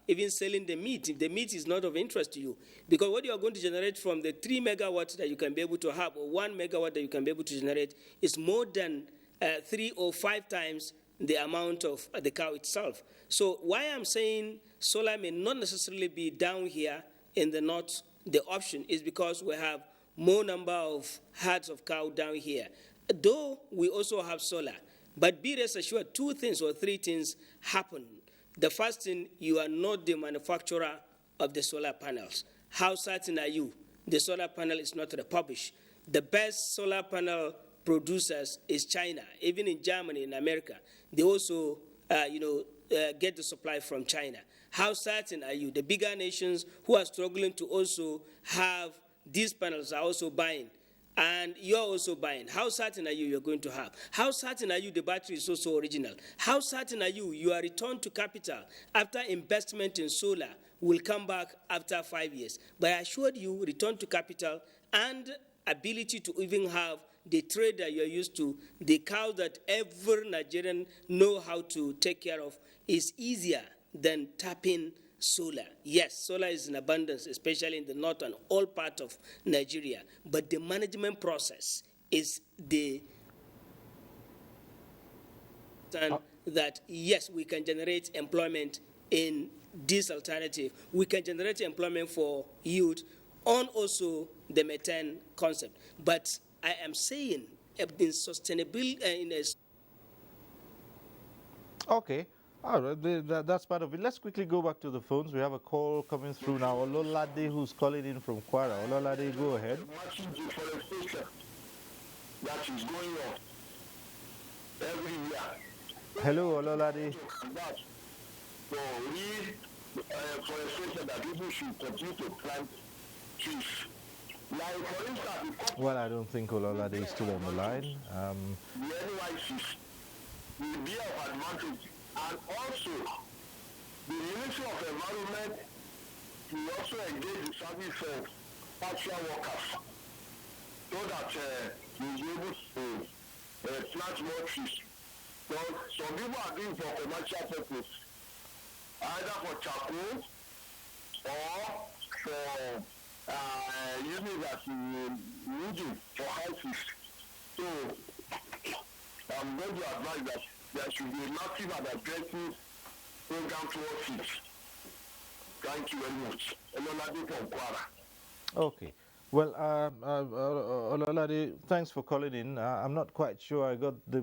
even selling the meat, if the meat is not of interest to you. Because what you are going to generate from the 3 megawatts that you can be able to have, or 1 megawatt that you can be able to generate, is more than 3 or 5 times the amount of the cow itself. So why I'm saying solar may not necessarily be down here in the north, the option is because we have more number of herds of cow down here. Though we also have solar, but be rest assured 2 things or 3 things happen. The first thing, you are not the manufacturer of the solar panels. How certain are you? The solar panel is not refurbished. The best solar panel producers is China. Even in Germany, in America, they also get the supply from China. How certain are you? The bigger nations who are struggling to also have these panels are also buying. And you're also buying. How certain are you you're going to have? How certain are you the battery is also original? How certain are you your return to capital after investment in solar will come back after 5 years? But I assured you, return to capital and ability to even have the trade that you're used to, the cow that every Nigerian know how to take care of, is easier than tapping solar. Yes, solar is in abundance, especially in the north and all parts of Nigeria. But the management process is that yes, we can generate employment in this alternative. We can generate employment for youth on also the methane concept. But I am saying in sustainable, in a Okay. All right, that's part of it. Let's quickly go back to the phones. We have a call coming through now. Ololade, who's calling in from Kwara. Ololade, go ahead. Massive deforestation that is going on every year. Hello, Ololade. So reforestation that people should continue to plant trees. Like for instance, Well, I don't think Ololade is still on the line. the NYCs will be of advantage, and also the Ministry of Environment will also engage the service of partial workers so that we'll be able to plant more trees. So some people are doing for commercial purpose, either for charcoal or for using it as wood for houses. So I'm going to advise that there should be a massive and aggressive program towards it. Thank you very much. Ololade from Kwara. Okay. Well, Ololade, thanks for calling in. I'm not quite sure I got the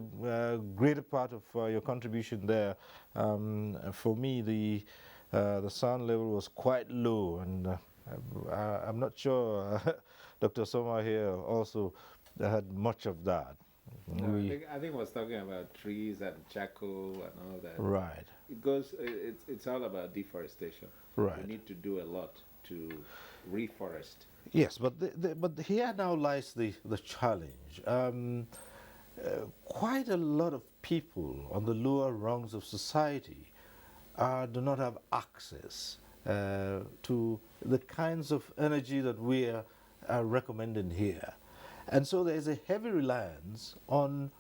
greater part of your contribution there. For me, the sound level was quite low, and I'm not sure Dr. Soma here also had much of that. No, I think I was talking about trees and charcoal and all that. Right. It goes. It's all about deforestation. Right. We need to do a lot to reforest. Yes, but but here now lies the challenge. Quite a lot of people on the lower rungs of society do not have access to the kinds of energy that we are recommending here. And so there is a heavy reliance on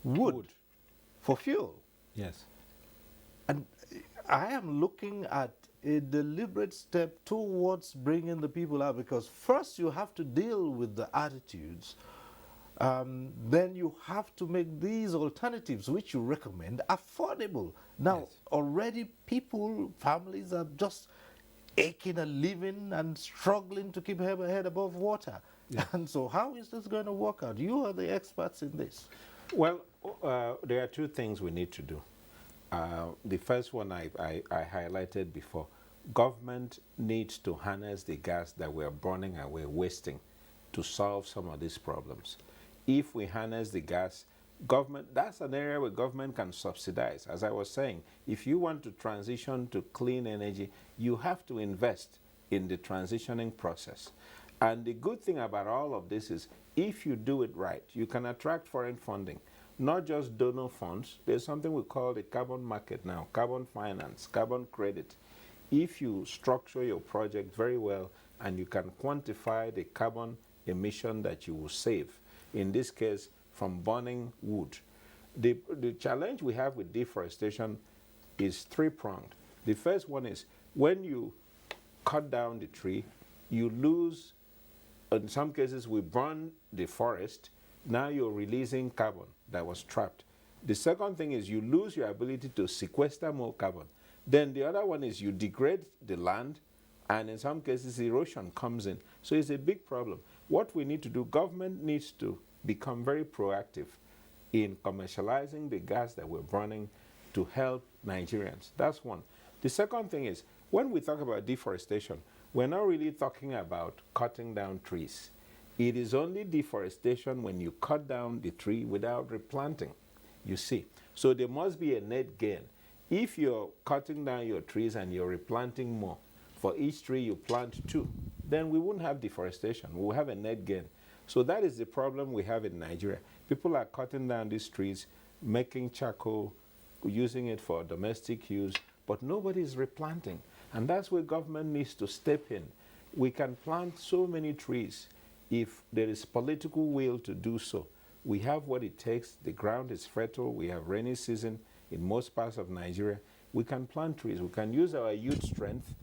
wood for fuel. Yes. And I am looking at a deliberate step towards bringing the people out, because first you have to deal with the attitudes, then you have to make these alternatives which you recommend affordable. Now, already people, families are just aching and living and struggling to keep their head above water. Yeah. And so how is this going to work out? You are the experts in this. Well, there are two things we need to do. The first one I highlighted before. Government needs to harness the gas that we're burning and we're wasting to solve some of these problems. If we harness the gas, government, that's an area where government can subsidize. As I was saying, if you want to transition to clean energy, you have to invest in the transitioning process. And the good thing about all of this is, if you do it right, you can attract foreign funding, not just donor funds. There's something we call the carbon market now, carbon finance, carbon credit. If you structure your project very well and you can quantify the carbon emission that you will save, in this case, from burning wood. The challenge we have with deforestation is three-pronged. The first one is, when you cut down the tree, you lose. In some cases, we burn the forest. Now you're releasing carbon that was trapped. The second thing is you lose your ability to sequester more carbon. Then the other one is you degrade the land, and in some cases, erosion comes in. So it's a big problem. What we need to do, government needs to become very proactive in commercializing the gas that we're burning to help Nigerians. That's one. The second thing is, when we talk about deforestation, we're not really talking about cutting down trees. It is only deforestation when you cut down the tree without replanting, you see. So there must be a net gain. If you're cutting down your trees and you're replanting more, for each tree you plant 2, then we wouldn't have deforestation. We'll have a net gain. So that is the problem we have in Nigeria. People are cutting down these trees, making charcoal, using it for domestic use, but nobody is replanting. And that's where government needs to step in. We can plant so many trees if there is political will to do so. We have what it takes. The ground is fertile. We have rainy season in most parts of Nigeria. We can plant trees. We can use our youth strength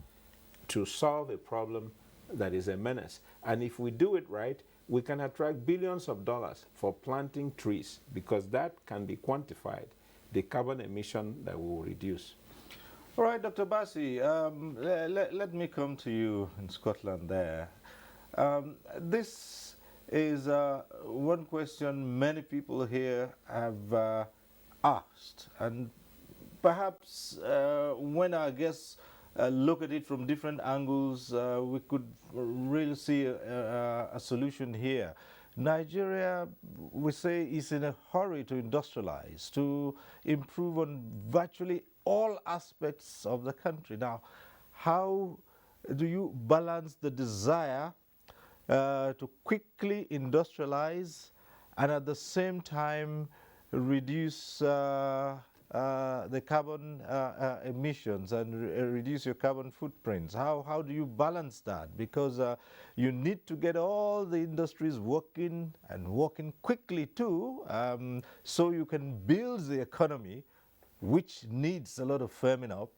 to solve a problem that is a menace. And if we do it right, we can attract billions of dollars for planting trees, because that can be quantified, the carbon emission that we will reduce. All right, Dr. Bassi, let me come to you in Scotland there. This is one question many people here have asked, and perhaps when our guests look at it from different angles, we could really see a solution here. Nigeria, we say, is in a hurry to industrialize, to improve on virtually all aspects of the country. Now, how do you balance the desire to quickly industrialize and at the same time reduce the carbon emissions and reduce your carbon footprints? How do you balance that? Because you need to get all the industries working and working quickly too, so you can build the economy, which needs a lot of firming up,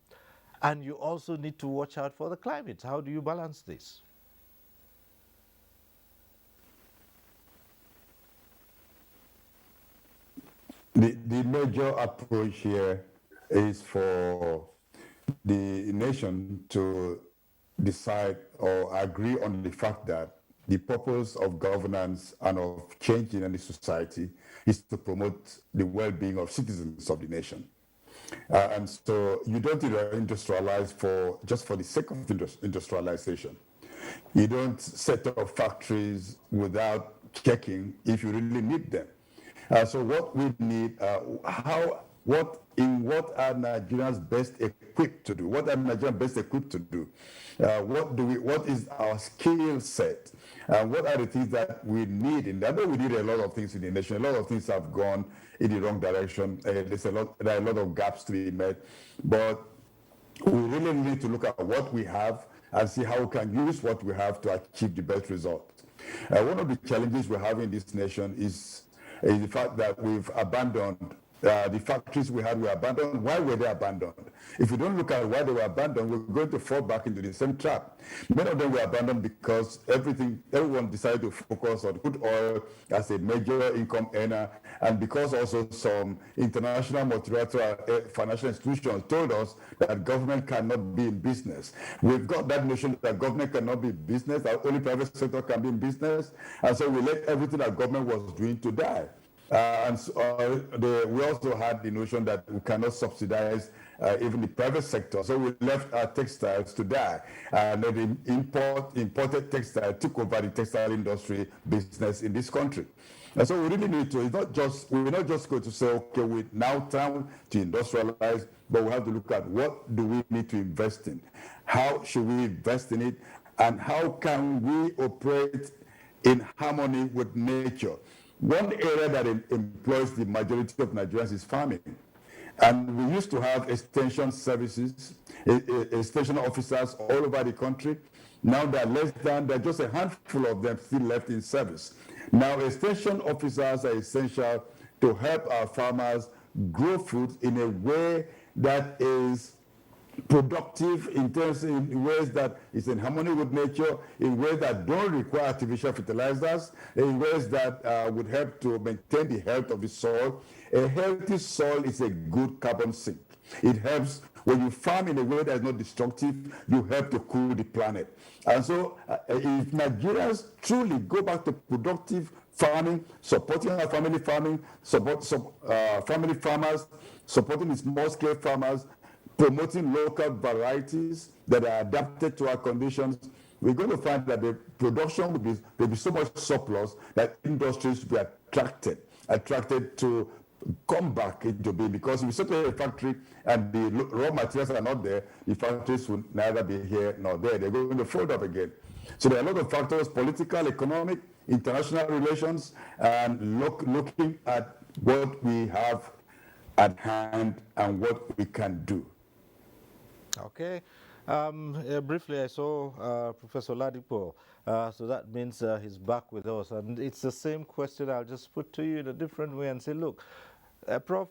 and you also need to watch out for the climate. How do you balance this? The major approach here is for the nation to decide or agree on the fact that the purpose of governance and of change in any society is to promote the well-being of citizens of the nation. And so you don't industrialize just for the sake of industrialization. You don't set up factories without checking if you really need them. So what we need, what are Nigerians best equipped to do? What are Nigerians best equipped to do? What is our skill set? What are the things that we need? And I know we need a lot of things in the nation. A lot of things have gone in the wrong direction. There are a lot of gaps to be met, but we really need to look at what we have and see how we can use what we have to achieve the best result. One of the challenges we have in this nation is the fact that we've abandoned the factories we had were abandoned. Why were they abandoned? If we don't look at why they were abandoned, we're going to fall back into the same trap. Many of them were abandoned because everyone decided to focus on crude oil as a major income earner, and because also some international multilateral financial institutions told us that government cannot be in business. We've got that notion that government cannot be in business, that only private sector can be in business, and so we let everything that government was doing to die. We also had the notion that we cannot subsidize even the private sector. So we left our textiles to die. And the imported textile took over the textile industry business in this country. And so we really need to, we're not just going to say, okay, we now time to industrialize, but we have to look at what do we need to invest in? How should we invest in it? And how can we operate in harmony with nature? One area that employs the majority of Nigerians is farming. And we used to have extension services, extension officers all over the country. Now there are just a handful of them still left in service. Now extension officers are essential to help our farmers grow food in a way that is productive in ways that is in harmony with nature, in ways that don't require artificial fertilizers, in ways that would help to maintain the health of the soil. A healthy soil is a good carbon sink. It helps when you farm in a way that is not destructive, you help to cool the planet. And so if Nigerians truly go back to productive farming, supporting our family farming, family farmers, supporting the small-scale farmers, promoting local varieties that are adapted to our conditions, we're going to find that the production will be so much surplus that industries will be attracted to come back into being, because if you set up a factory and the raw materials are not there, the factories will neither be here nor there. They're going to fold up again. So there are a lot of factors: political, economic, international relations, and looking at what we have at hand and what we can do. Okay. Briefly, I saw Professor Ladipo, so that means he's back with us. And it's the same question I'll just put to you in a different way and say, look, Prof,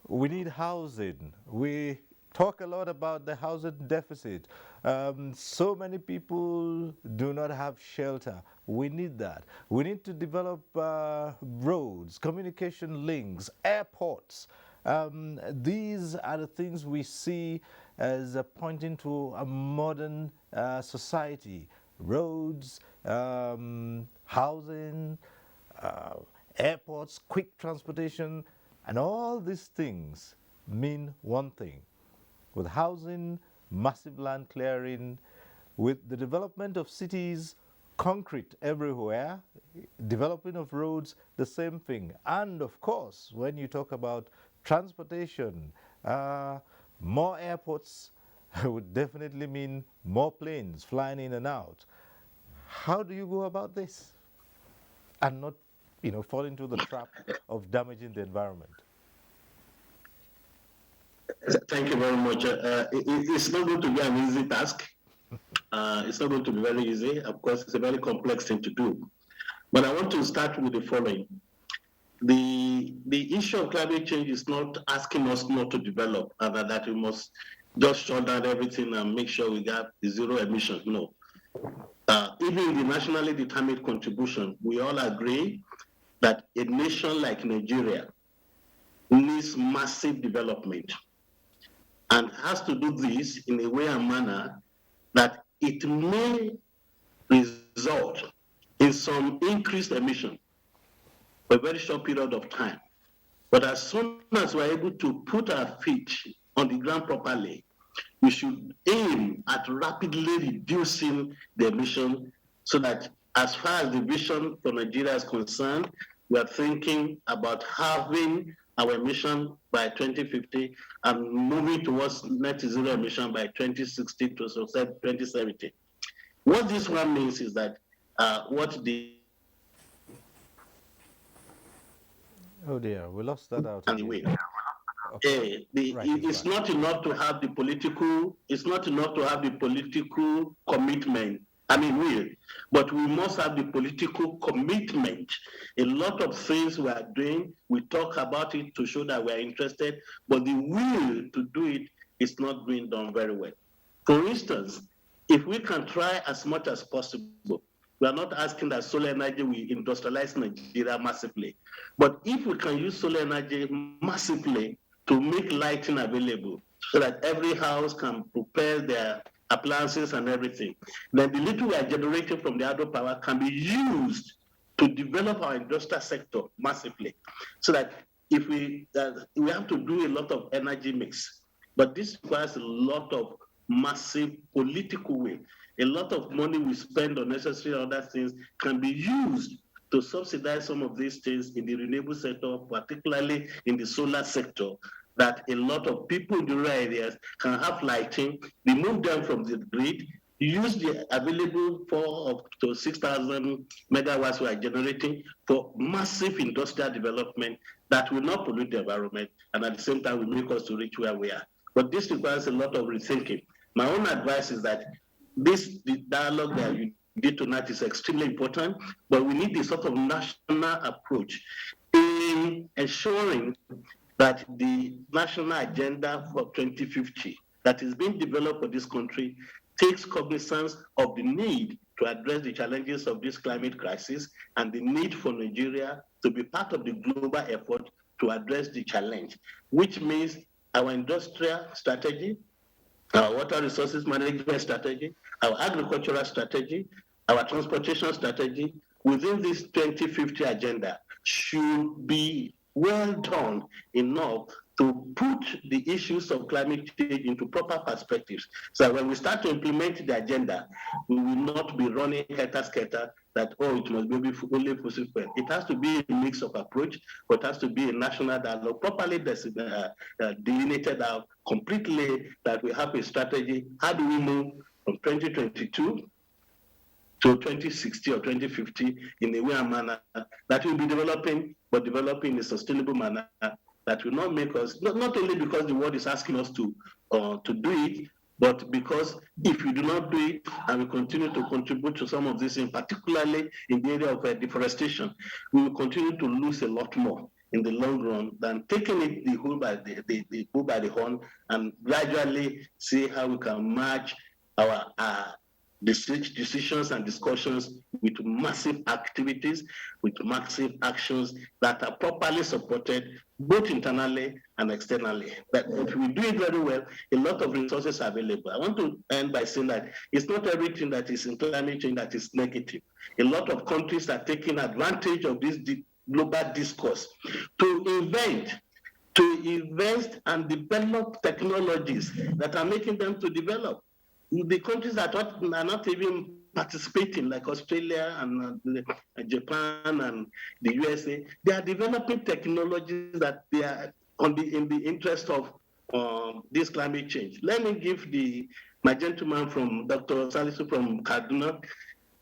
we need housing. We talk a lot about the housing deficit. So many people do not have shelter. We need that. We need to develop roads, communication links, airports. These are the things we see as pointing to a modern society. Roads, housing, airports, quick transportation, and all these things mean one thing. With housing, massive land clearing, with the development of cities, concrete everywhere, developing of roads, the same thing. And of course, when you talk about transportation, more airports would definitely mean more planes flying in and out. How do you go about this and not, fall into the trap of damaging the environment? Thank you very much. It's not going to be an easy task. It's not going to be very easy. Of course, it's a very complex thing to do. But I want to start with the following. The issue of climate change is not asking us not to develop, and that we must just shut down everything and make sure we got zero emission. No. Even the nationally determined contribution, we all agree that a nation like Nigeria needs massive development and has to do this in a way and manner that it may result in some increased emission for a very short period of time. But as soon as we're able to put our feet on the ground properly, we should aim at rapidly reducing the emission so that as far as the vision for Nigeria is concerned, we are thinking about having our emission by 2050 and moving towards net zero emission by 2060 to 2070. What this one means is that Oh dear, we lost that out. Anyway, it's not enough to have the political. It's not enough to have the political commitment. Will, but we must have the political commitment. A lot of things we are doing, we talk about it to show that we are interested, but the will to do it is not being done very well. For instance, if we can try as much as possible, we are not asking that solar energy will industrialize Nigeria massively. But if we can use solar energy massively to make lighting available so that every house can prepare their appliances and everything, then the little we are generating from the hydropower can be used to develop our industrial sector massively. So that if we have to do a lot of energy mix, but this requires a lot of massive political will. A lot of money we spend on necessary other things can be used to subsidize some of these things in the renewable sector, particularly in the solar sector, that a lot of people in the rural areas can have lighting, remove them from the grid, use the available 4,000 up to 6,000 megawatts we are generating for massive industrial development that will not pollute the environment and at the same time will make us to reach where we are. But this requires a lot of rethinking. My own advice is that the dialogue that you did tonight is extremely important, but we need this sort of national approach in ensuring that the national agenda for 2050 that is being developed for this country takes cognizance of the need to address the challenges of this climate crisis and the need for Nigeria to be part of the global effort to address the challenge, which means our industrial strategy, our water resources management strategy, our agricultural strategy, our transportation strategy within this 2050 agenda should be well done enough to put the issues of climate change into proper perspectives. So when we start to implement the agenda, we will not be running helter-skelter that, it must be only fossil fuel. It has to be a mix of approach, but it has to be a national dialogue, properly delineated out completely, that we have a strategy. How do we move from 2022 to 2060 or 2050 in a way and manner that will be developing, but developing in a sustainable manner that will not make us, not only because the world is asking us to do it, but because if we do not do it and we continue to contribute to some of this, particularly in the area of deforestation, we will continue to lose a lot more in the long run than taking it the bull by the horn and gradually see how we can match our decisions and discussions with massive activities, with massive actions that are properly supported both internally and externally. But if we do it very well, a lot of resources are available. I want to end by saying that it's not everything that is in climate change that is negative. A lot of countries are taking advantage of this global discourse to invest and develop technologies that are making them to develop. The countries that are not even participating, like Australia and Japan and the USA, they are developing technologies that they are in the interest of this climate change. Let me give my gentleman from Dr. Salisu from Kaduna.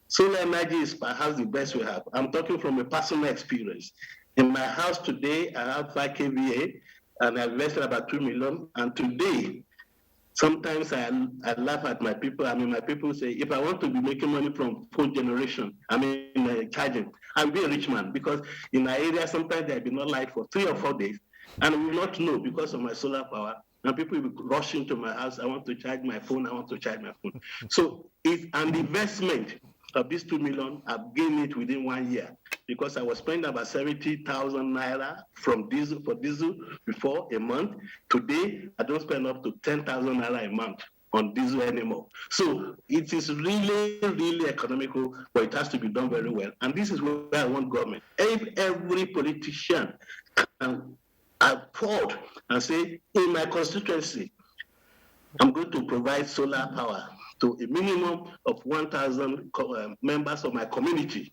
Solar energy is perhaps the best we have. I'm talking from a personal experience. In my house today, I have 5 kVA and I invested about 2 million. And today, sometimes I laugh at my people. I mean, my people say, if I want to be making money from phone generation, charging, I'll be a rich man, because in my area, sometimes there'll be no light for 3 or 4 days. And we will not know because of my solar power. And people will rush into my house. I want to charge my phone. I want to charge my phone. So it's an investment of these 2 million. I've gained it within 1 year, because I was spending about 70,000 naira for diesel before a month. Today, I don't spend up to 10,000 naira a month on diesel anymore. So it is really, really economical, but it has to be done very well. And this is where I want government. If every politician can afford and say, in my constituency, I'm going to provide solar power to a minimum of 1,000 members of my community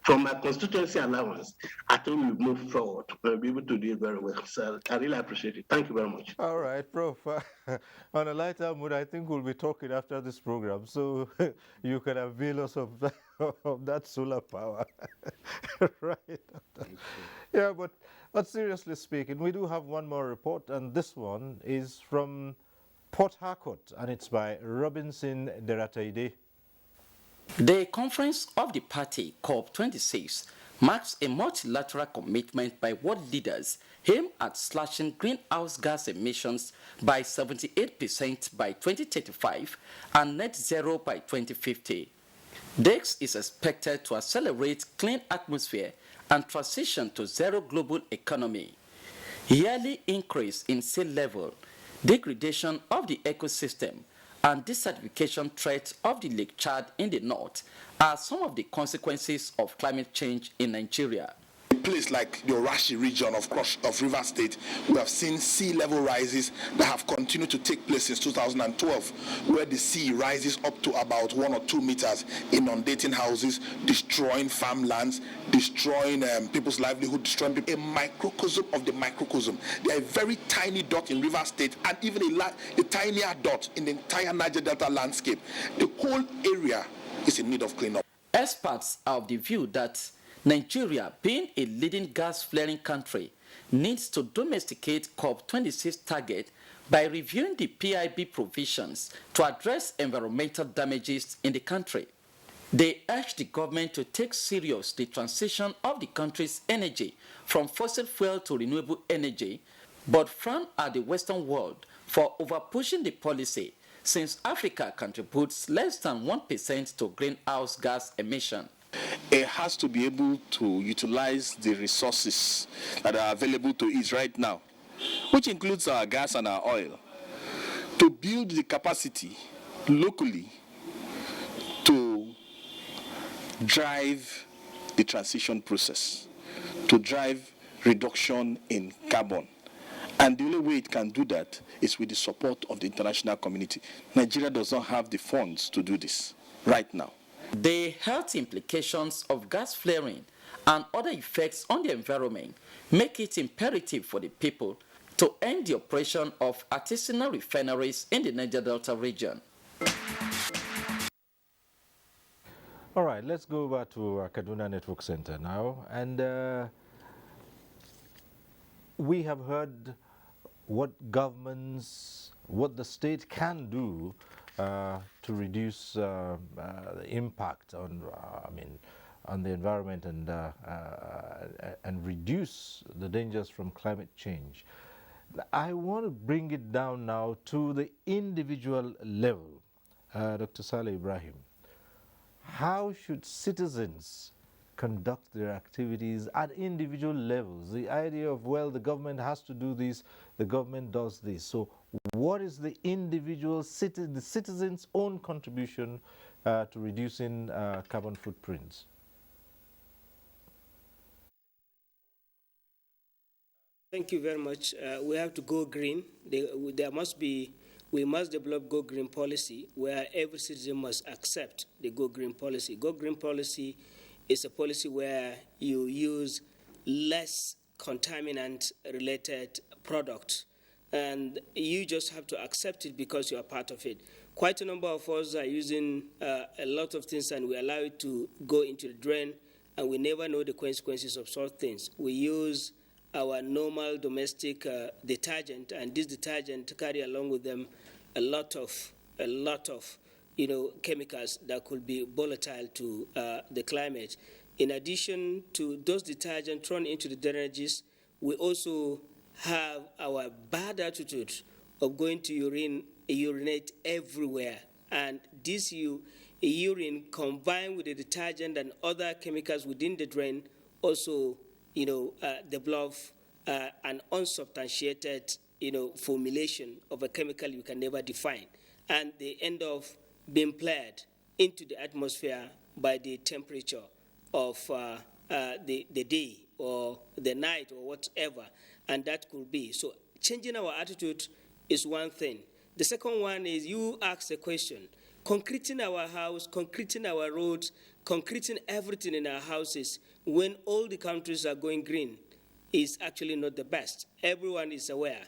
from my constituency allowance, I think we'll move forward and be able to do it very well. So I really appreciate it. Thank you very much. All right, Prof. On a lighter mood, I think we'll be talking after this program, so you can avail us of that solar power. Right? Yeah, but seriously speaking, we do have one more report, and this one is from Port Harcourt, and it's by Robinson Derataide. The conference of the party, COP26, marks a multilateral commitment by world leaders aimed at slashing greenhouse gas emissions by 78% by 2035 and net zero by 2050. This is expected to accelerate clean atmosphere and transition to zero global economy. Yearly increase in sea level, degradation of the ecosystem, and desertification threats of the Lake Chad in the north are some of the consequences of climate change in Nigeria. A place like the Orashi region of River State, we have seen sea level rises that have continued to take place since 2012, where the sea rises up to about 1 or 2 meters, inundating houses, destroying farmlands, destroying people's livelihood, destroying people. A microcosm of the microcosm. They are a very tiny dot in River State, and even a tinier dot in the entire Niger Delta landscape. The whole area is in need of cleanup. Experts are of the view that Nigeria, being a leading gas-flaring country, needs to domesticate COP26 target by reviewing the PIB provisions to address environmental damages in the country. They urge the government to take serious the transition of the country's energy from fossil fuel to renewable energy, but frown at the Western world for over-pushing the policy, since Africa contributes less than 1% to greenhouse gas emission. It has to be able to utilize the resources that are available to it right now, which includes our gas and our oil, to build the capacity locally to drive the transition process, to drive reduction in carbon. And the only way it can do that is with the support of the international community. Nigeria does not have the funds to do this right now. The health implications of gas flaring and other effects on the environment make it imperative for the people to end the operation of artisanal refineries in the Niger Delta region. All right, let's go back to Kaduna Network Center now. And we have heard what the state can do to reduce the impact on, on the environment and reduce the dangers from climate change. I want to bring it down now to the individual level. Dr. Saleh Ibrahim, how should citizens conduct their activities at individual levels? The idea of, well, the government has to do this, the government does this. So what is the individual the citizen's own contribution to reducing carbon footprints? Thank you very much. We have to go green. We must develop go green policy where every citizen must accept the go green policy. Go green policy is a policy where you use less contaminant related products, and you just have to accept it because you are part of it. Quite a number of us are using a lot of things, and we allow it to go into the drain, and we never know the consequences of such things. We use our normal domestic detergent, and this detergent carry along with them a lot of chemicals that could be volatile to the climate. In addition to those detergents thrown into the drainages, we also have our bad attitude of going to urinate everywhere, and this urine combined with the detergent and other chemicals within the drain also develop an unsubstantiated, formulation of a chemical you can never define. And they end up being played into the atmosphere by the temperature of the day or the night or whatever, and that could be. So changing our attitude is one thing. The second one is you ask the question, concreting our house, concreting our roads, concreting everything in our houses when all the countries are going green is actually not the best. Everyone is aware.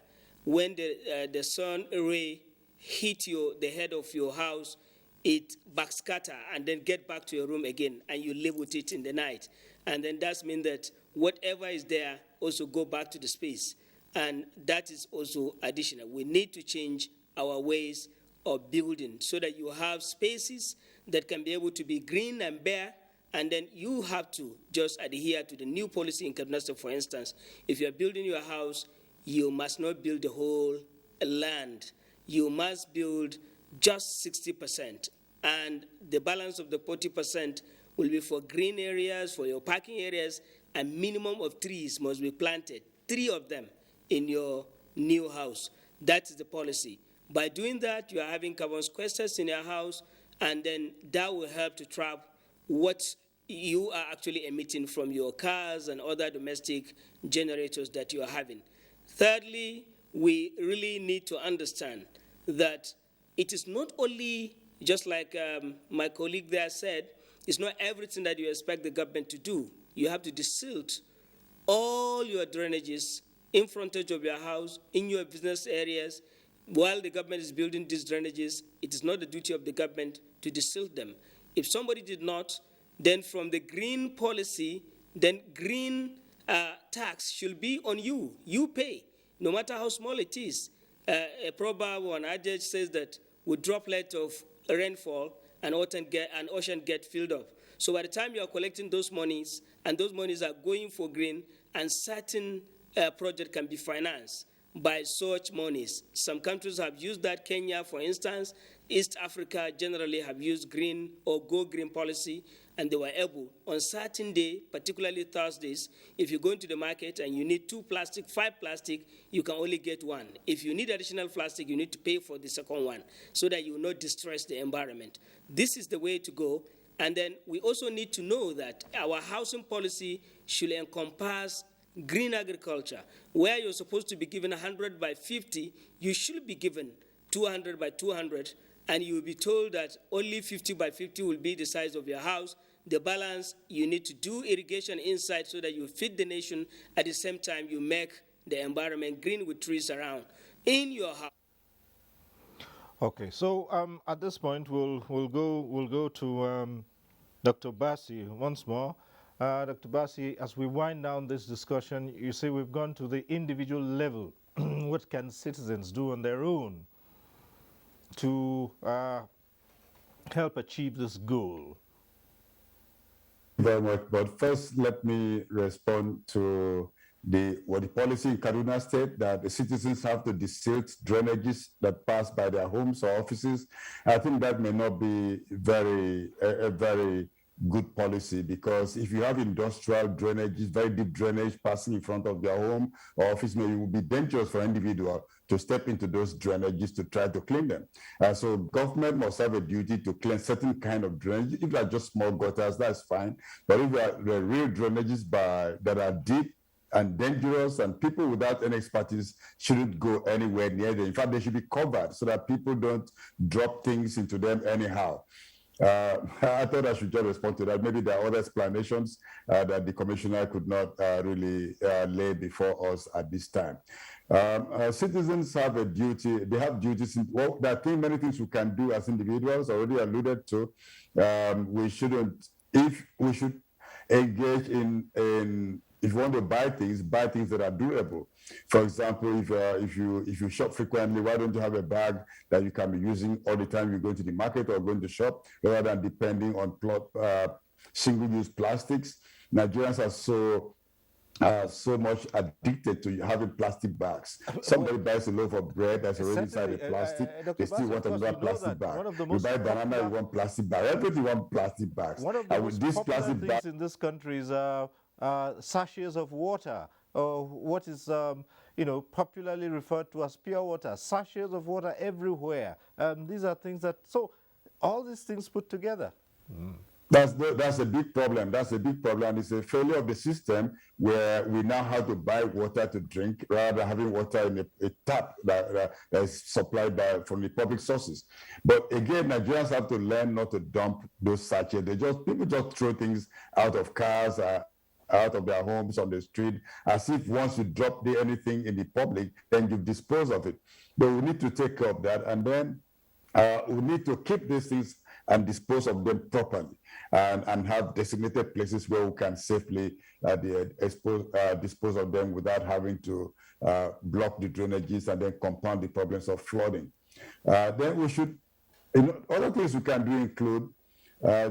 When the sun ray hit the head of your house, it backscatter and then get back to your room again, and you live with it in the night. And then that means that whatever is there also go back to the space. And that is also additional. We need to change our ways of building so that you have spaces that can be able to be green and bare, and then you have to just adhere to the new policy in Kaduna State, for instance. If you're building your house, you must not build the whole land. You must build just 60%, and the balance of the 40% will be for green areas, for your parking areas, and minimum of trees must be planted, 3 of them in your new house. That is the policy. By doing that, you are having carbon sequesters in your house, and then that will help to trap what you are actually emitting from your cars and other domestic generators that you are having. Thirdly, we really need to understand that it is not only, just like my colleague there said, it's not everything that you expect the government to do. You have to desilt all your drainages in frontage of your house, in your business areas. While the government is building these drainages, it is not the duty of the government to desilt them. If somebody did not, then from the green policy, then green tax should be on you. You pay, no matter how small it is. A proverb or an adage says that with droplet of rainfall, an ocean get filled up. So by the time you are collecting those monies, and those monies are going for green, and certain project can be financed by such monies. Some countries have used that. Kenya, for instance, East Africa generally have used green or go green policy, and they were able, on certain day, particularly Thursdays, if you go into the market and you need 2 plastic, 5 plastic, you can only get 1. If you need additional plastic, you need to pay for the second one so that you will not distress the environment. This is the way to go. And then we also need to know that our housing policy should encompass green agriculture. Where you're supposed to be given 100 by 50, you should be given 200 by 200, and you will be told that only 50 by 50 will be the size of your house. The balance, you need to do irrigation inside so that you feed the nation. At the same time, you make the environment green with trees around in your house. Okay, so at this point, we'll go to Dr. Bassi once more. Dr. Bassi, as we wind down this discussion, you see we've gone to the individual level. What can citizens do on their own to help achieve this goal? Very much, but first let me respond to the policy in Kaduna State that the citizens have to desilt drainages that pass by their homes or offices. I think that may not be a very good policy, because if you have industrial drainages, very deep drainage passing in front of their home or office, maybe it would be dangerous for an individual to step into those drainages to try to clean them. So government must have a duty to clean certain kind of drainage. If they are just small gutters, that's fine. But if they are real drainages that are deep and dangerous, and people without any expertise shouldn't go anywhere near them. In fact, they should be covered so that people don't drop things into them anyhow. I thought I should just respond to that. Maybe there are other explanations that the commissioner could not really lay before us at this time. Citizens have a duty. They have duties. Well, there are many things we can do as individuals, already alluded to. We shouldn't, if we should engage in if you want to buy things that are durable. For example, if you shop frequently, why don't you have a bag that you can be using all the time you go to the market or going to shop, rather than depending on single-use plastics? Nigerians are so much addicted to having plastic bags. Somebody buys a loaf of bread that's already inside a plastic, they still want another plastic bag. You buy banana, you want plastic bag. Everything you want plastic bags. One of the most popular things in this country is sachets of water, or what is popularly referred to as pure water. Sachets of water everywhere. These are things that, so all these things put together. That's a big problem. That's a big problem. It's a failure of the system, where we now have to buy water to drink rather than having water in a tap that is supplied from the public sources. But again, Nigerians have to learn not to dump those sachets. People just throw things out of cars, out of their homes, on the street, as if once you drop anything in the public, then you dispose of it. But we need to take care of that, and then we need to keep these things and dispose of them properly, and have designated places where we can safely dispose of them without having to block the drainages and then compound the problems of flooding. Then we should, other things we can do include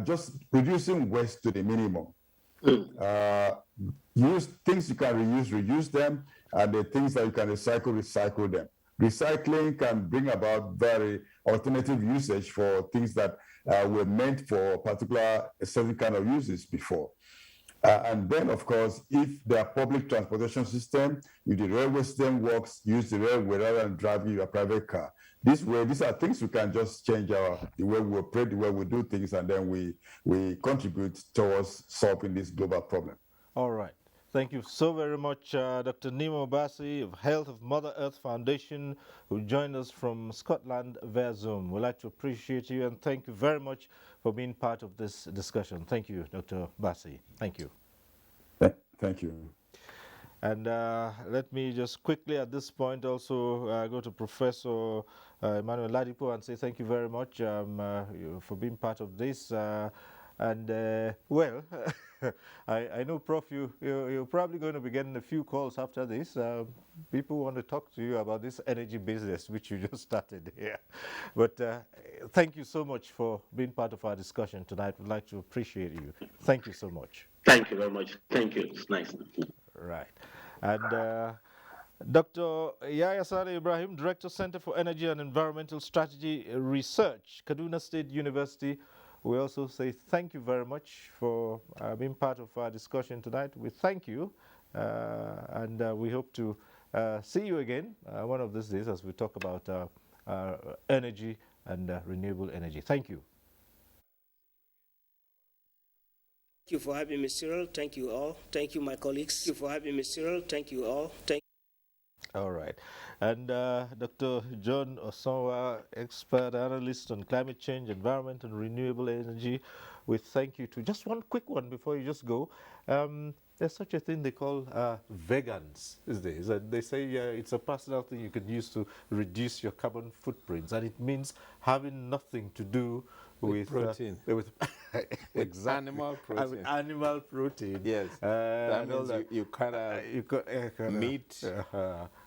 just reducing waste to the minimum. Use things you can reuse them, and the things that you can recycle them. Recycling can bring about very alternative usage for things that were meant for certain kind of uses before. And then, of course, if the public transportation system, if the railway system works, use the railway rather than driving your private car. These are things we can just change the way we operate, the way we do things, and then we contribute towards solving this global problem. All right. Thank you so very much, Dr. Nimo Bassi of Health of Mother Earth Foundation, who joined us from Scotland via Zoom. We'd like to appreciate you and thank you very much for being part of this discussion. Thank you, Dr. Bassi. Thank you. Thank you. And let me just quickly at this point also go to Professor Emmanuel Ladipo and say thank you very much for being part of this. Well, I know, Prof, you're probably going to be getting a few calls after this. People want to talk to you about this energy business, which you just started here. But thank you so much for being part of our discussion tonight. We'd like to appreciate you. Thank you so much. Thank you very much. Thank you. It's nice. Right. And Dr. Yahya Saleh Ibrahim, Director, Center for Energy and Environmental Strategy Research, Kaduna State University. We also say thank you very much for being part of our discussion tonight. We thank you, and we hope to see you again one of these days as we talk about energy and renewable energy. Thank you. Thank you for having me, Cyril. Thank you all. Thank you, my colleagues. Thank you for having me, Cyril. Thank you all. All right. And Dr. John Osonwa, expert analyst on climate change, environment, and renewable energy, we thank you too. Just one quick one before you just go. There's such a thing they call vegans, is there? They say it's a personal thing you can use to reduce your carbon footprints, and it means having nothing to do with protein. With exactly. Animal protein. With animal protein. Yes. That means you cut out meat,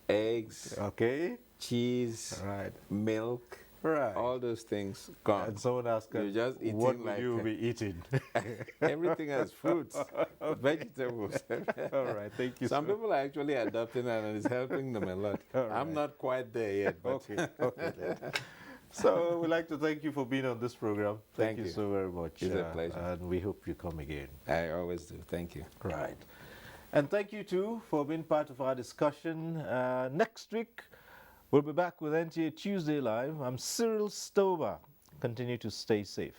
eggs, okay, cheese, right, milk, Right. All those things gone. And someone asked, You're just eating what will like you be eating? everything has fruits, vegetables. All right, thank you. Some people are actually adopting it, and it's helping them a lot. I'm not quite there yet, but okay. So we'd like to thank you for being on this program. Thank you so very much. It's a pleasure. And we hope you come again. I always do. Thank you. Right. And thank you too for being part of our discussion. Next week, we'll be back with NTA Tuesday Live. I'm Cyril Stover. Continue to stay safe.